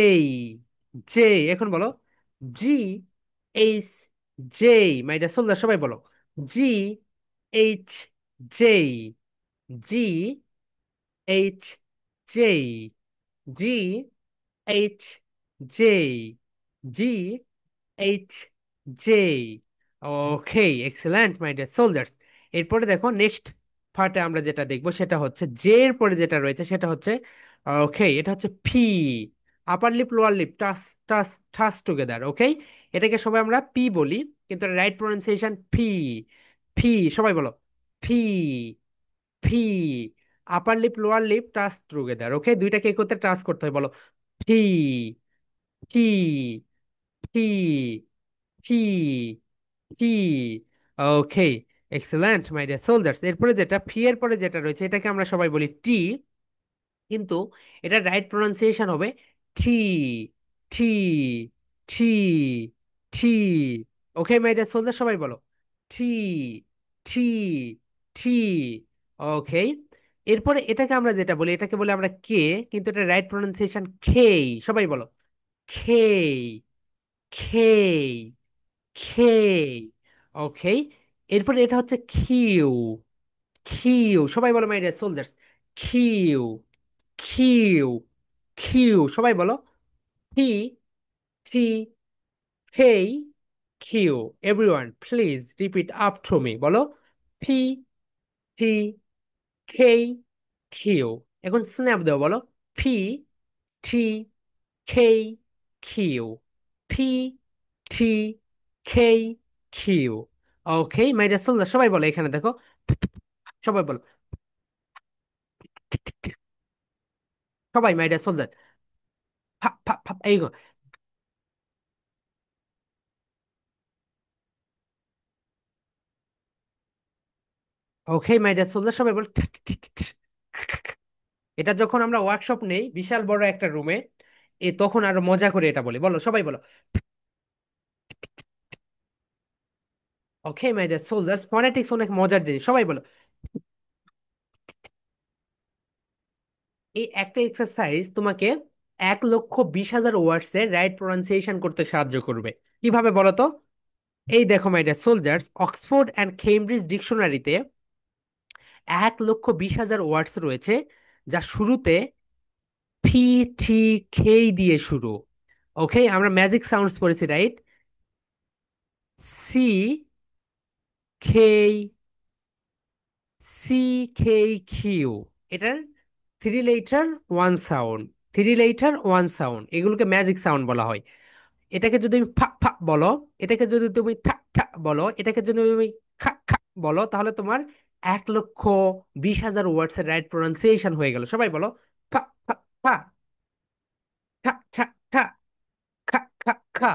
জে। এখন বলো G, H, J, my dear soldier সবাই বলো। G H J, G H J, G H J, G H J. Okay, excellent my dear soldiers. এরপরে দেখো নেক্সট পার্টে আমরা যেটা দেখবো সেটা হচ্ছে জে এর পরে যেটা রয়েছে সেটা হচ্ছে, ওকে, এটা হচ্ছে ফি। Upper lip lower lip touch, touch, touch together. Okay, এটাকে সবাই আমরা পি বলি, কিন্তু রাইট প্রোনাউন্সিয়েশন ফি। ফি, সবাই বলো। ফি, ফি। Upper lip lower lip touch together. Okay, দুইটাকে একত্রে টাচ করতে হয়, বলো। ফি, ফি, ফি, ফি, ফি। Okay, excellent my dear soldiers. এরপরে যেটা ফি এর পরে যেটা রয়েছে এটাকে আমরা সবাই বলি টি, কিন্তু এটা রাইট প্রোনাউন্সিয়েশন হবে টি, T, T, T. Okay my dear soldier সবাই বলো। টি, টি, টি। ওকে, এরপরে এটাকে আমরা যেটা বলি এটাকে বলি আমরা কে, কিন্তু এটা রাইট প্রোনাউন্সিয়েশন খেই। সবাই বলো। খেই, খেই, খেই। ওকে, এরপরে এটা হচ্ছে কিউ। কিউ, সবাই বলো my dear soldiers. Q, Q, Q, সবাই বলো। টি, টি, হেই, Q. Everyone please repeat up to me, বলো। পি, টি, খেই, কিউ। এখন স্ন্যাপ দাও, বলো। পি, টি, খেই, কিউ। পি, টি, খেই, Q. Okay my dear soldier সবাই বলো, এখানে দেখো, সবাই বলো। সবাই মাই ডিয়ার সোলজার, এই গো। ওকে মাই ডিয়ার সোলজার সবাই বলো। এটা যখন আমরা ওয়ার্কশপ নেই বিশাল বড় একটা রুমে, তখন আরো মজা করে এটা বলি, বলো সবাই বলো। ওকে মাই ডিয়ার সোলজার্স, ফনেটিক্স অনেক মজার জিনিস, সবাই বলো। এই একটা এক্সারসাইজ তোমাকে 1,20,000 ওয়ার্ডস এর রাইট প্রোনাউন্সিয়েশন করতে সাহায্য করবে। কিভাবে বলো তো? এই দেখো my dear soldiers, Oxford and Cambridge ডিকশনারিতে 1,20,000 ওয়ার্ডস রয়েছে, যা শুরুতে ফি, টি, খেই দিয়ে শুরু। ওকে, আমরা ম্যাজিক সাউন্ডস পড়েছি, রাইট? সি, খেই, সি, খেই, কিউ। এটার three letter one sound, three letter one sound, এগুলোকে ম্যাজিক সাউন্ড বলা হয়। এটাকে যদি তুমি ফা ফা বলো, এটাকে যদি তুমি ঠা ঠা বলো, এটাকে যদি তুমি খা খা বলো, তাহলে তোমার 1,20,000 ওয়ার্ডস এর রাইট প্রোনাউন্সিয়েশন হয়ে গেল। সবাই বলো। ফা ফা ফা, ঠা ঠা ঠা, খা খা খা।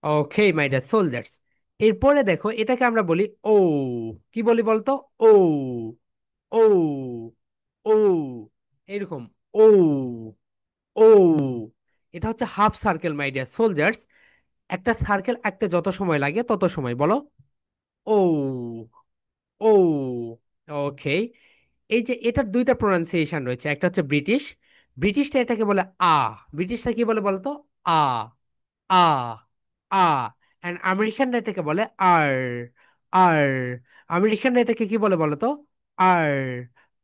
ওকে মাই ডিয়ার সোলজার্স, এরপরে দেখো এটাকে আমরা বলি ও। কি বলি বলতো? ও, ও, ও, এরকম। ও, ও। এটা হচ্ছে half circle my dear soldiers. একটা সার্কেল আঁকতে যত সময় লাগে তত সময়, বলো। ও, ও। ওকে, এই যে এটার দুইটা প্রোনাউন্সিয়েশন রয়েছে, একটা হচ্ছে ব্রিটিশ, ব্রিটিশটা এটাকে বলে আ। ব্রিটিশটা কি বলে বলতো? আ, আ, আ। অ্যান্ড আমেরিকানরা এটাকে বলে আর, আর। আমেরিকানরা এটাকে কি বলে বলো তো? আর,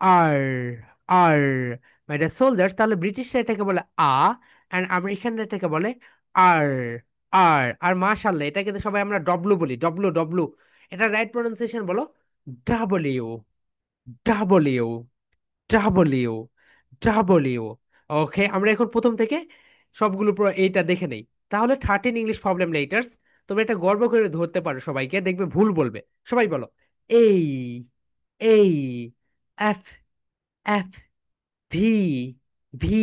আর, আর। মাই ডিয়ার সোলজার্স, তাহলে ব্রিটিশরা এটাকে বলে আ, অ্যান্ড আমেরিকানরা এটাকে বলে আর, আর। আর মাশাআল্লাহ, এটা কিন্তু সবাই আমরা ডব্লু বলি, ডব্লু, ডব্লু। এটা রাইট প্রোনাউন্সিয়েশন বলো। W, W, W, W. Okay, আমরা এখন প্রথম থেকে সবগুলো পুরো এইটা দেখে নেই। তাহলে 13 ইংলিশ প্রবলেম লেটার্স, তোমরা এটা গর্ব করে ধরতে পারো, সবাইকে দেখবে ভুল বলবে। সবাই বলো। A, A, F, F, V, V,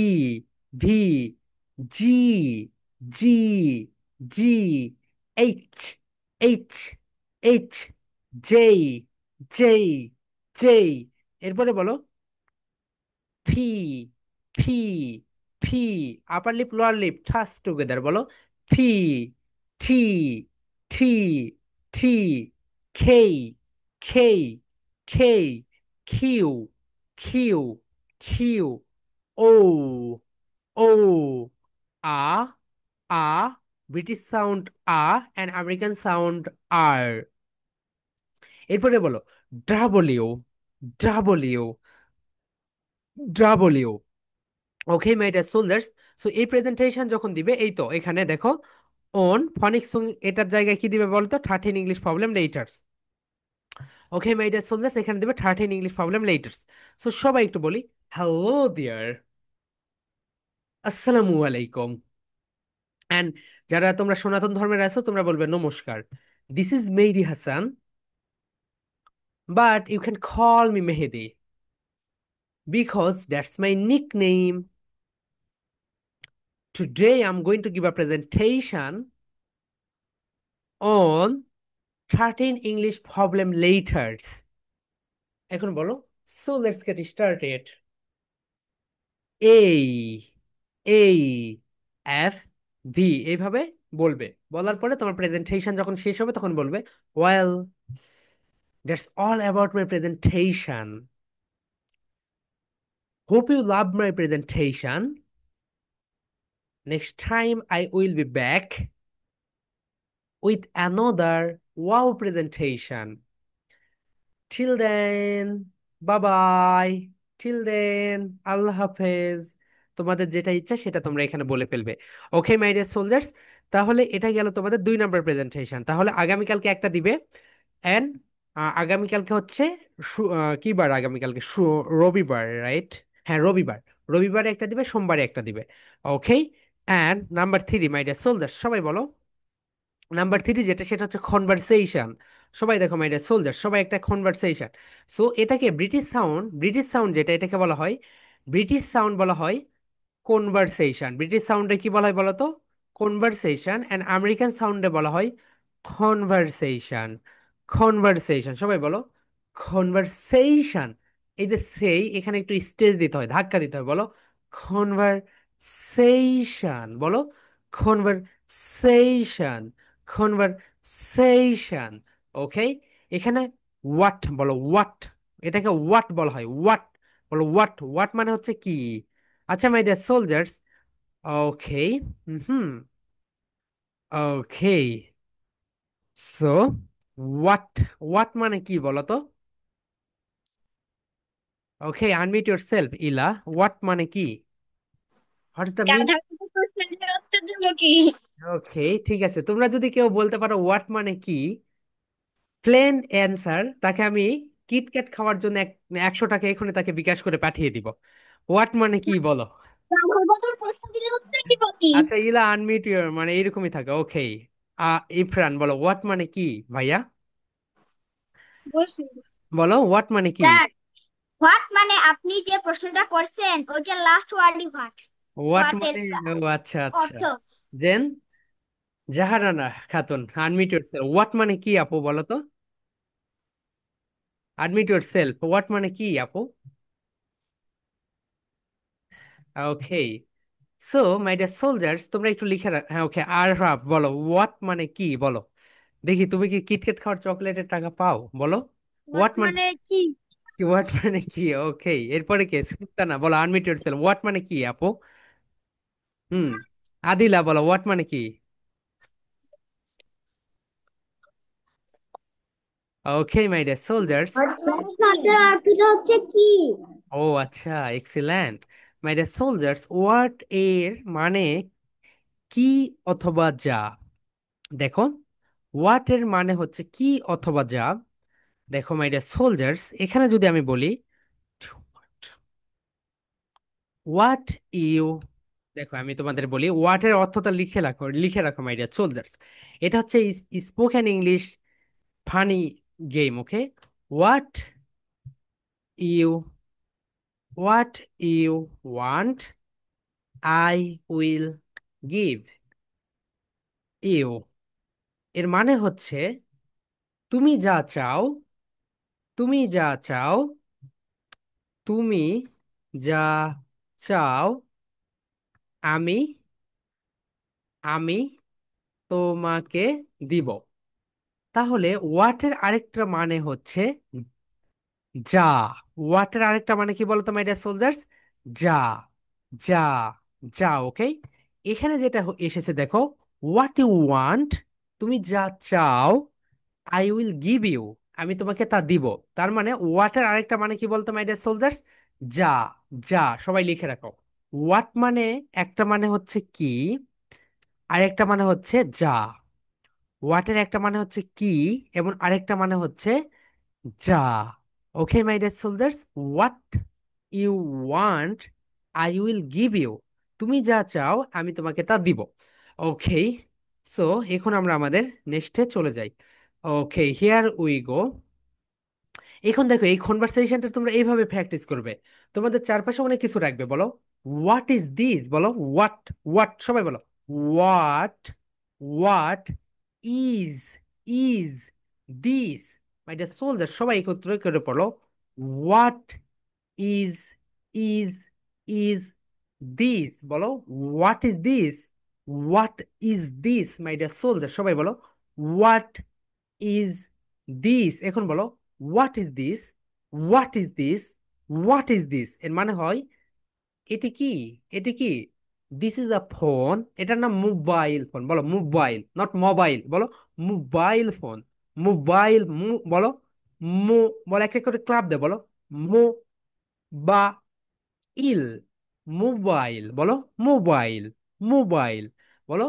V, G, G, G, H, H, H, J, J, J. এরপরে বলো। ফি, ফি, ফি। Upper lip lower lip touch together, বলো। ফি, টি, টি, টি, খেই, খেই, খেই, Q, Q, Q. O, O. আ, আ, ব্রিটিশ সাউন্ড আ অ্যান্ড আমেরিকান সাউন্ড আর। এরপরে বলো W, W, W. Okay my dear soldiers, so এই প্রেজেন্টেশন যখন দিবে, এই তো এখানে দেখো অন ফনিক্স, এটার জায়গায় কি দিবে বলতো? 13 English problem letters. Okay my dear soldiers, এখানে দিবে 13 ইংলিশ প্রবলেম লেটার্স। সো সবাই একটু বলি হ্যালো ডিয়ার, আসসালামু আলাইকুম। অ্যান্ড যারা তোমরা সনাতন ধর্মের আছো তোমরা বলবে নমস্কার। This is Mehedi Hasan, but you can call me Mehedi because that's my nickname. Today I'm going to give a presentation on 13 English problem letters. এখন বলো, so let's get started. A, A, F, V এইভাবে বলবে। বলার পরে তোমার প্রেজেন্টেশন যখন শেষ হবে তখন বলবে well, that's all about my presentation. Hope you loved my presentation. Next time I will be back with another wow presentation. Till then, bye bye. Till then, আল্লাহ হাফেজ। তোমাদের যেটা ইচ্ছা সেটা তোমরা এখানে বলে ফেলবে। ওকে মাই ডিয়ার সোলজার্স, তাহলে এটা গেল তোমাদের 2 নম্বর প্রেজেন্টেশন। তাহলে আগামীকালকে একটা দিবে। এন্ড আগামীকালকে হচ্ছে কি বার? আগামীকালকে রবিবার, রাইট? হ্যাঁ, রবিবার। রবিবারে একটা দিবে, সোমবারে একটা দিবে। Okay. And number 3 my dear soldiers, সবাই বলো নাম্বার 3 যেটা, সেটা হচ্ছে কনভারসেশন। সবাই দেখো মাই ডিয়ার সোলজার, সবাই একটা কনভারসেশন। সো এটাকে ব্রিটিশ সাউন্ড, ব্রিটিশ সাউন্ড যেটা, এটাকে বলা হয় ব্রিটিশ সাউন্ড বলা হয় কনভারসেশন। ব্রিটিশ সাউন্ডে কি বলা হয় বলো তো? কনভারসেশন। অ্যান্ড আমেরিকান সাউন্ডে বলা হয় কনভারসেশন। কনভারসেশন, সবাই বলো কনভারসেশন। এই যে সেই, এখানে একটু স্টেজ দিতে হয়, ধাক্কা দিতে হয়। বলো কনভারসেশন, বলো কনভারসেশন, কনভারসেশন। ওকে। এখানে হোয়াট বলো, হোয়াট। এটাকে হোয়াট বলা হয়, হোয়াট। বলো হোয়াট, হোয়াট মানে হচ্ছে কি? আচ্ছা my dear soldiers, okay, hmm, okay, so what, what মানে কি বলো তো? Okay, unmute yourself Ila. What মানে কি? What is the mean? গাধার মতো প্রশ্নের উত্তর দেবো কি? ওকে, ঠিক আছে, তোমরা যদি কেউ বলতে পারো হোয়াট মানে কি, প্লেন অ্যান্সার, তাকে আমি কিটক্যাট খাওয়ার জন্য 100 টাকা এখনই তাকে বিকাশ করে পাঠিয়ে দিব। হোয়াট মানে কি বলো? গাধার মতো প্রশ্ন দিলে উত্তর দিব কি? আচ্ছা ইলা, আনমিউট ইউর, মানে এইরকমই থাকে। ওকে, ইফরান বলো হোয়াট মানে কি? ভাইয়া বলছি। বলো হোয়াট মানে কি? স্যার, হোয়াট মানে আপনি যে প্রশ্নটা করছেন ওইটা লাস্ট ওয়ার্ডই হোয়াট। হোয়াট হোয়াট এর মানে, ও আচ্ছা আচ্ছা। অর্থ। দেন জাহারানা খাতুন, আনমিউট ইয়োরসেলফ। হোয়াট মানে কি আপু বলো তো? Unmute yourself. হোয়াট মানে কি আপু? ওকে, সো মাই ডিয়ার সোলজার্স, তোমরা একটু লিখে রাখ। হ্যাঁ, ওকে, আর রাফ বলো হোয়াট মানে কি বলো। দেখি তুমি কি কিটক্যাট খাওয়ার চকলেটের টাকা পাও, বলো হোয়াট হোয়াট মানে মানে কি? কি? হোয়াট মানে কি? ওকে, এরপরে কে? সুলতানা বলো আনমিউট ইয়োরসেলফ। হোয়াট মানে কি আপু? হুম, আদিলা বলো হোয়াট মানে কি? ওকে মাই ডিয়ার সোলজার্স, শব্দের অর্থটা হচ্ছে কি? ও আচ্ছা, excellent. My dear soldiers, what এর মানে কি অথবা যা। দেখো, হোয়াট এর মানে হচ্ছে কি অথবা যা। দেখো মাই ডিয়ার সোলজার্স, এখানে যদি আমি বলি হোয়াট ইউ, দেখো আমি তোমাদের বলি হোয়াট এর অর্থটা লিখে রাখো, লিখে রাখো মাই ডিয়ার সোলজার্স। এটা হচ্ছে spoken English funny game. Okay, what you, what you want I will give you. এর মানে হচ্ছে তুমি যা চাও, তুমি যা চাও, তুমি যা চাও, আমি, আমি তোমাকে দিব। তাহলে ওয়াটের আরেকটা মানে হচ্ছে যা। ওয়াটের আরেকটা মানে কি বলতো মাই ডিয়ার সোলজার্স? যা, যা, যা। ওকে, এখানে যেটা এসেছে দেখো, হোয়াট ইউ ওয়ান্ট, তুমি যা চাও, আই উইল গিভ ইউ, আমি তোমাকে তা দিব। তার মানে হোয়াটের আরেকটা মানে কি বলতো মাই ডিয়ার সোলজার্স? যা। যা, সবাই লিখে রাখো। হোয়াট মানে একটা মানে হচ্ছে কি, আর একটা মানে হচ্ছে যা। হোয়াটের একটা মানে হচ্ছে কি, এবং আরেকটা মানে হচ্ছে যা। Okay my dear soldiers, what you want, I will give you, তুমি যা চাও আমি তোমাকে তা দিব। ওকে, সো এখন আমরা আমাদের নেক্সটে চলে যাই। ওকে, হিয়ার উই গো। এখন দেখো এই কনভারসেশনটা তোমরা এইভাবে প্র্যাকটিস করবে। তোমাদের চারপাশে অনেক কিছু রাখবে, বলো হোয়াট ইজ দিস, বলো হোয়াট। হোয়াট, সবাই বলো what. What is, is this. My dear soldier, সবাই একত্র করে পড়ো। What is, is, is this, বলো what is this. What is this, my dear soldier, সবাই বলো হোয়াট ইজ দিস। এখন বলো what is this, what is this, what is this. এর মানে হয় এটি কি, এটি কি। দিস ইজ আ ফোন, এটার নাম মোবাইল ফোন, বলো মোবাইল, নট মোবাইল, বলো মোবাইল ফোন। মোবাইল, বলো মো, বলো এক এক করে ক্লাব দে, বলো মো বা ইল, মোবাইল, বলো মোবাইল, মোবাইল, বলো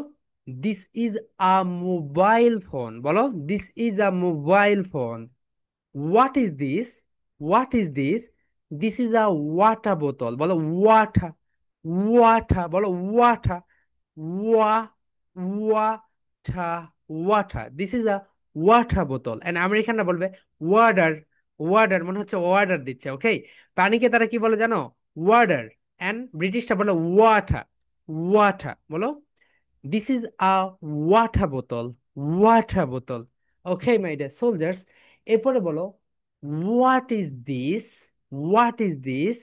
this is a mobile phone, বলো this is a mobile phone. What is this, what is this, this is a water বোতল, বলো ওয়াটার, ওয়াটার, বলো ওয়াটার, ওয়া, water, water, this is a water বোতল। And আমেরিকানরা বলবে water, water মনে হচ্ছে ওয়াটার দিচ্ছে। ওকে, পানিকে তারা কি বলে জানো? ওয়াটার। এন্ড ব্রিটিশরা বলে ওয়াটার, ওয়াটার, বলো দিস ইজ আ ওয়াটার বোতল, ওয়াটার বোতল। ওকে মাই ডিয়ার সোলজার্স, এরপরে বলো what is this, what is this,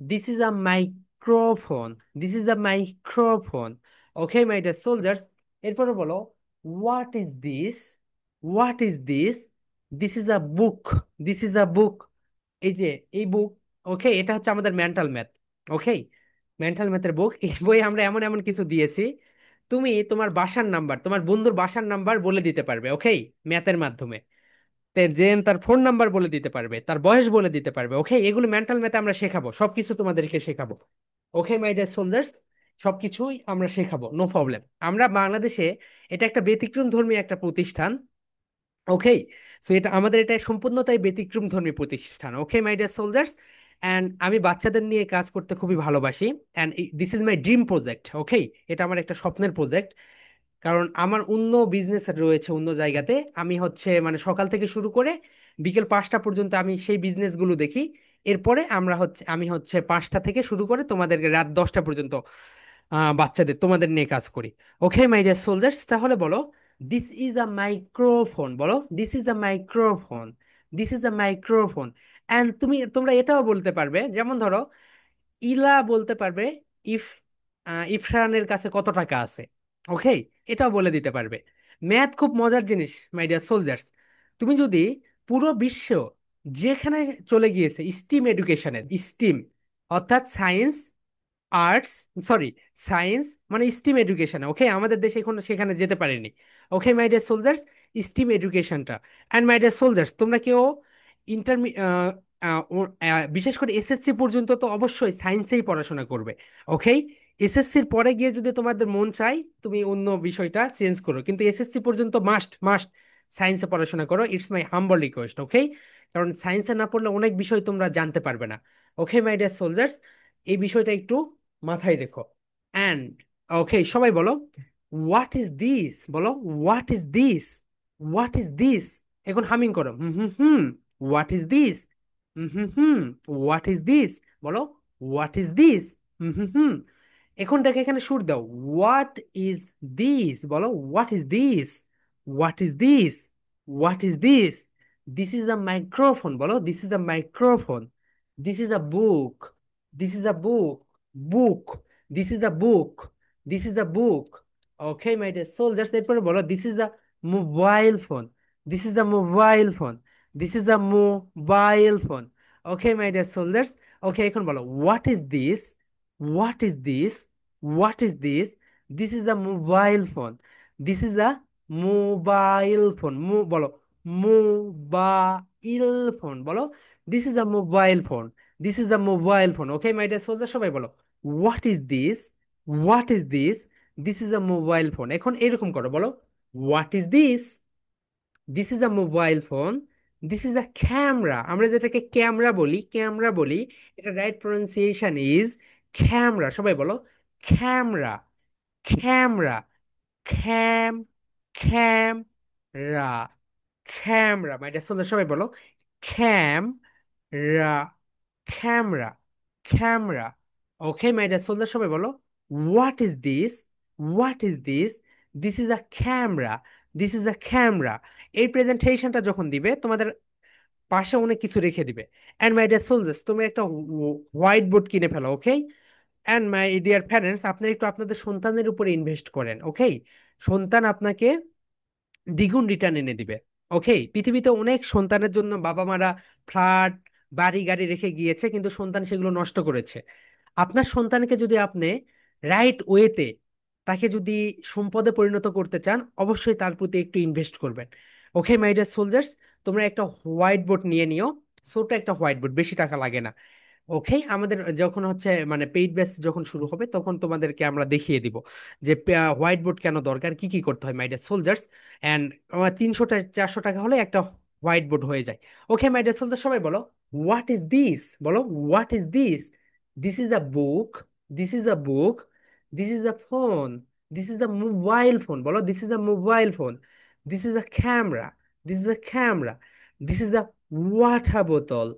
this is a microphone, this is a microphone. Okay my dear soldiers, এরপরে বলো what is this, what is this, this is a book, this is a book, এই যে এই বুক। ওকে, এটা হচ্ছে আমাদের mental math. ওকে, mental ম্যাথের বুক। এই বই আমরা এমন এমন কিছু দিয়েছি, তুমি তোমার বাসার নাম্বার, তোমার বন্ধুর বাসার নাম্বার বলে দিতে পারবে। ওকে, ম্যাথের মাধ্যমে জেন তার ফোন নাম্বার বলে দিতে পারবে, তার বয়স বলে দিতে পারবে। ওকে, এগুলো মেন্টাল ম্যাথে আমরা শেখাবো, সবকিছু তোমাদেরকে শেখাবো। ওকে মাই ডিয়ার সোলজার্স, সবকিছুই আমরা শেখাবো, নো প্রবলেম। আমরা বাংলাদেশে, এটা একটা ব্যতিক্রম ধর্মী একটা প্রতিষ্ঠান। ওকে, সো এটা আমাদের, এটা সম্পূর্ণতাই ব্যতিক্রম ধর্মী প্রতিষ্ঠান। Okay my dear soldiers, and আমি বাচ্চাদের নিয়ে কাজ করতে খুবই ভালোবাসি। And this is my dream project. Okay, এটা আমার একটা স্বপ্নের প্রজেক্ট। কারণ আমার অন্য বিজনেস রয়েছে অন্য জায়গাতে, আমি হচ্ছে মানে সকাল থেকে শুরু করে বিকেল 5টা পর্যন্ত আমি সেই বিজনেসগুলো দেখি। এরপরে আমরা হচ্ছে, আমি হচ্ছে 5টা থেকে শুরু করে তোমাদেরকে রাত 10টা পর্যন্ত বাচ্চাদের তোমাদের নিয়ে কাজ করি। ওকে মাই ডিয়ার সোলজার্স, তাহলে বলো দিস ইজ আ মাইক্রোফোন, বলো this is a microphone, this is a microphone. And তোমরা এটাও বলতে পারবে, যেমন ধরো ইলা বলতে পারবে ইফ, ইরফানের কাছে কত টাকা আছে। ওকে, এটাও বলে দিতে পারবে। ম্যাথ খুব মজার জিনিস মাই ডিয়ার সোলজার্স। তুমি যদি পুরো বিশ্ব যেখানে চলে গিয়েছে স্টিম এডুকেশনের, স্টিম অর্থাৎ সায়েন্স, আর্টস, সরি, সায়েন্স মানে স্টিম এডুকেশন। ওকে, আমাদের দেশে এখন সেখানে যেতে পারেনি। Okay my dear soldiers, STEAM এডুকেশনটা। অ্যান্ড মাই ডিয়ার সোলজার্স, তোমরা কেউ ইন্টারমি বিশেষ করে এসএসসি পর্যন্ত তো অবশ্যই সায়েন্সেই পড়াশোনা করবে। ওকে, এসএসসির পরে গিয়ে যদি তোমাদের মন চাই তুমি অন্য বিষয়টা চেঞ্জ করো, কিন্তু এসএসসি পর্যন্ত মাস্ট মাস্ট সায়েন্সে পড়াশোনা করো। It's my humble request. ওকে, কারণ সায়েন্সে না পড়লে অনেক বিষয় তোমরা জানতে পারবে না। ওকে মাই ডিয়ার সোলজার্স, এই বিষয়টা একটু মাথায় রেখো। অ্যান্ড ওকে, সবাই বলো হোয়াট ইজ দিস, বলো what is this, what is this. এখন হামিং করো, hmm hmm hmm, what is this, hmm hmm hmm, what is this, বলো what is this, hmm hmm hmm. এখন দেখো এখানে সুর দাও, হোয়াট ইজ দিস, বলো what is this, what is this, what is this. This is a microphone, বলো this is a microphone. This is a book, this is a book, book, this is a book, this is a book. Okay my dear soldiers, এরপরে বলো this is a mobile phone, this is a mobile phone, this is a mobile phone. Okay my dear soldiers, okay এখন বলো what is this, what is this, what is this, this is a mobile phone. This is a mobile phone. বলো, mobile phone বলো। This is a mobile phone. This is a mobile phone. Okay my dear soldier, সবাই বলো, what is this? What is this? This is a mobile phone. এখন এরকম করো, বলো, what is this? This is a mobile phone. This is a camera. আমরা যেটাকে camera বলি, camera বলি, এটা রাইট প্রনাউন্সিয়েশন ইজ ক্যামেরা। সবাই বলো, ক্যামেরা, ক্যামেরা, ক্যাম, ক্যাম, রা, ক্যামেরা। মাই ডিয়ার সোলজার, সবাই বলো, ক্যাম, রা, camera, camera. Okay my dear soldier, সবাই বলো, what is this? What is this? This is a camera. This is a camera. এই প্রেজেন্টেশনটা যখন দিবে, তোমাদের পাশে অনেক কিছু রেখে দিবে। অ্যান্ড মাই ডিয়ার সোলজার্স, তুমি একটা হোয়াইট বোর্ড কিনে ফেলো, ওকে? অ্যান্ড মাই ডিয়ার প্যারেন্টস, আপনারা একটু আপনাদের সন্তানের উপরে ইনভেস্ট করেন, ওকে? সন্তান আপনাকে দ্বিগুণ রিটার্ন এনে দিবে। ওকে, পৃথিবীতে অনেক সন্তানের জন্য বাবা মারা ফ্ল্যাট, বাড়ি গাড়ি রেখে গিয়েছে, কিন্তু সন্তান সেগুলো নষ্ট করেছে। আপনার সন্তানকে যদি আপনি রাইট ওয়েতে, তাকে যদি সম্পদে পরিণত করতে চান, অবশ্যই তার প্রতি একটু ইনভেস্ট করবেন। ওকে মাই ডিয়ার সোলজার্স, তোমরা একটা হোয়াইট বোর্ড নিয়ে নিও। ছোট একটা হোয়াইট বোর্ড, বেশি টাকা লাগে না। ওকে, আমাদের যখন হচ্ছে মানে পেইড ব্যাচ যখন শুরু হবে, তখন তোমাদেরকে আমরা দেখিয়ে দিব যে হোয়াইট বোর্ড কেন দরকার, কি কি করতে হয় মাই ডিয়ার সোলজার্স। অ্যান্ড 300-400 টাকা হলে একটা হোয়াইট বোর্ড হয়ে যায়। ওকে মাই ডিয়ার সোলজার, সবাই বলো, হোয়াট ইজ দিস? বলো, what is this? This is a book. This is a book. This is a phone. This is a mobile phone. বলো, this is a mobile phone. This is a camera. This is a camera. This is a water বোতল।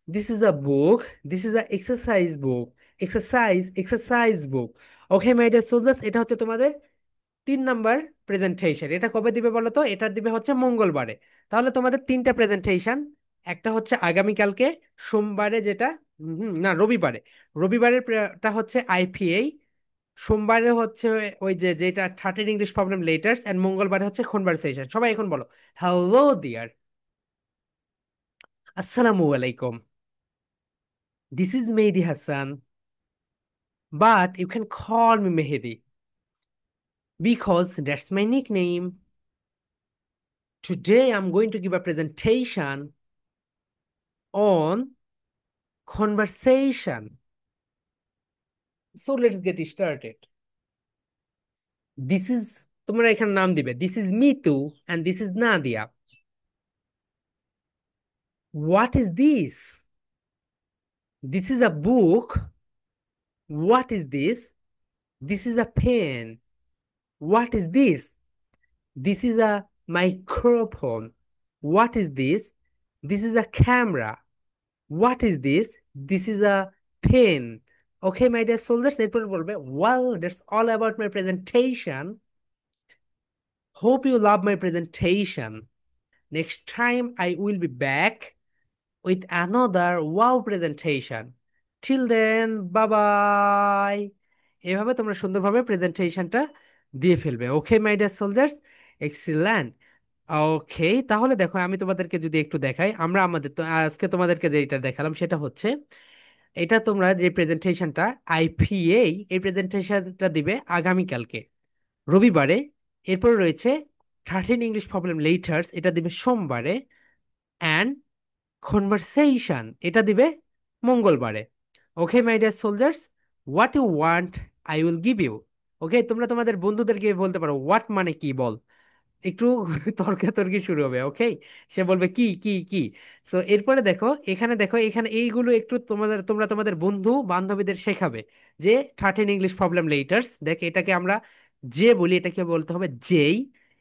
This is a book. This is a exercise book. Exercise book. Okay my dear soldiers, এটা হচ্ছে তোমাদের 3 number presentation. এটা কবে দিবে বলো তো? এটা দিবে হচ্ছে মঙ্গলবারে। তাহলে তোমাদের 3টা প্রেজেন্টেশন। একটা হচ্ছে আগামীকালকে সোমবারে, যেটা না, রবিবারে। রবিবারেরটা হচ্ছে আইপিএই। সোমবারে হচ্ছে ওই যে যেটা 13 ইংলিশ প্রবলেম লেটার্স, এন্ড মঙ্গলবারে হচ্ছে কনভারসেশন। সবাই এখন বলো, হ্যালো ডিয়ার, আসসালামু আলাইকুম, this is Mehedi Hasan, but you can call me Mehdi because that's my nickname. Today I'm going to give a presentation on conversation. So let's get started. This is, তোমরা এখানে নাম দিবে, this is Mitu and this is Nadia. What is this? This is a book. What is this? This is a pen. What is this? This is a microphone. What is this? This is a camera. What is this? This is a pen. Okay, my dear soldiers, এরপর বলবে, well, that's all about my presentation. Hope you love my presentation. Next time I will be back with another wow presentation. Till then, bye bye. এভাবে তোমরা সুন্দরভাবে প্রেজেন্টেশনটা দিয়ে ফেলবে। ওকে my dear soldiers, excellent. ওকে, তাহলে দেখো, আমি তোমাদেরকে যদি একটু দেখাই, আমরা আমাদের তো আজকে তোমাদেরকে যেটা দেখালাম সেটা হচ্ছে, এটা তোমরা যে প্রেজেন্টেশনটা আইপিএ, এই প্রেজেন্টেশনটা দিবে আগামীকালকে রবিবারে। এরপর রয়েছে 13 ইংলিশ প্রবলেম লেটার্স, এটা দিবে সোমবারে। অ্যান্ড কনভারসেশন, এটা দিবে মঙ্গলবারে। Okay my dear soldiers, what you want I will give you. Okay, তোমরা তোমাদের বন্ধুদেরকে বলতে পারো, হোয়াট মানে কি বল। একটু তর্কাতর্কি শুরু হবে। ওকে, সে বলবে কি কি কি। তো এরপরে দেখো, এখানে দেখো, এখানে এইগুলো একটু তোমরা তোমাদের বন্ধু বান্ধবীদের শেখাবে যে 13 ইংলিশ প্রবলেম লেটার্স। দেখ, এটাকে আমরা যে বলি, এটাকে বলতে হবে যেই।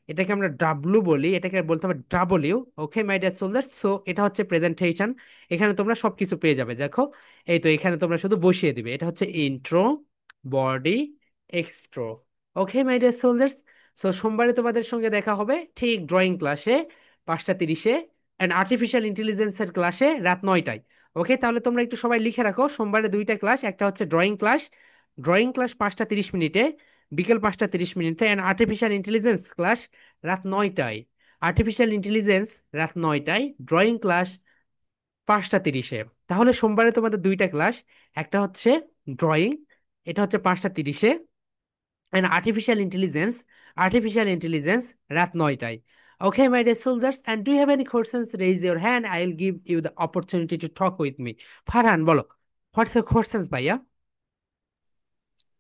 এটাকে আমরা ডাব্লু বলি, এটাকে বলতে হবে W. Okay my dear soldiers, so এটা হচ্ছে প্রেজেন্টেশন। এখানে তোমরা সবকিছু পেয়ে যাবে। দেখো, এই তো এখানে তোমরা শুধু বসিয়ে দিবে, এটা হচ্ছে intro, body, extro. Okay my dear soldiers, so সোমবারে তোমাদের সঙ্গে দেখা হবে ঠিক ড্রয়িং ক্লাসে 5টা 30-এ, অ্যান্ড আর্টিফিশিয়াল ইন্টেলিজেন্সের ক্লাসে রাত 9টায়। ওকে, তাহলে তোমরা একটু সবাই লিখে রাখো, সোমবারে 2টা ক্লাস, একটা হচ্ছে ড্রয়িং ক্লাস, ড্রয়িং ক্লাস 5টা 30 মিনিটে, বিকেল 5টা 30 মিনিটে, অ্যান্ড আর্টিফিশিয়াল ইন্টেলিজেন্স ক্লাস রাত 9টায়। আর্টিফিশিয়াল ইন্টেলিজেন্স রাত 9টায়, ড্রয়িং ক্লাস 5টা 30-এ। তাহলে সোমবারে তোমাদের 2টা ক্লাস, একটা হচ্ছে ড্রয়িং, এটা হচ্ছে 5টা 30-এ, অ্যান্ড আর্টিফিশিয়াল ইন্টেলিজেন্স রাত 9টায়। Okay my dear soldiers, and do you have any questions? Raise your hand, I will give you the opportunity to talk with me. Farhan বলো, হোয়াটস ইউর কোশ্চেন্স ভাইয়া?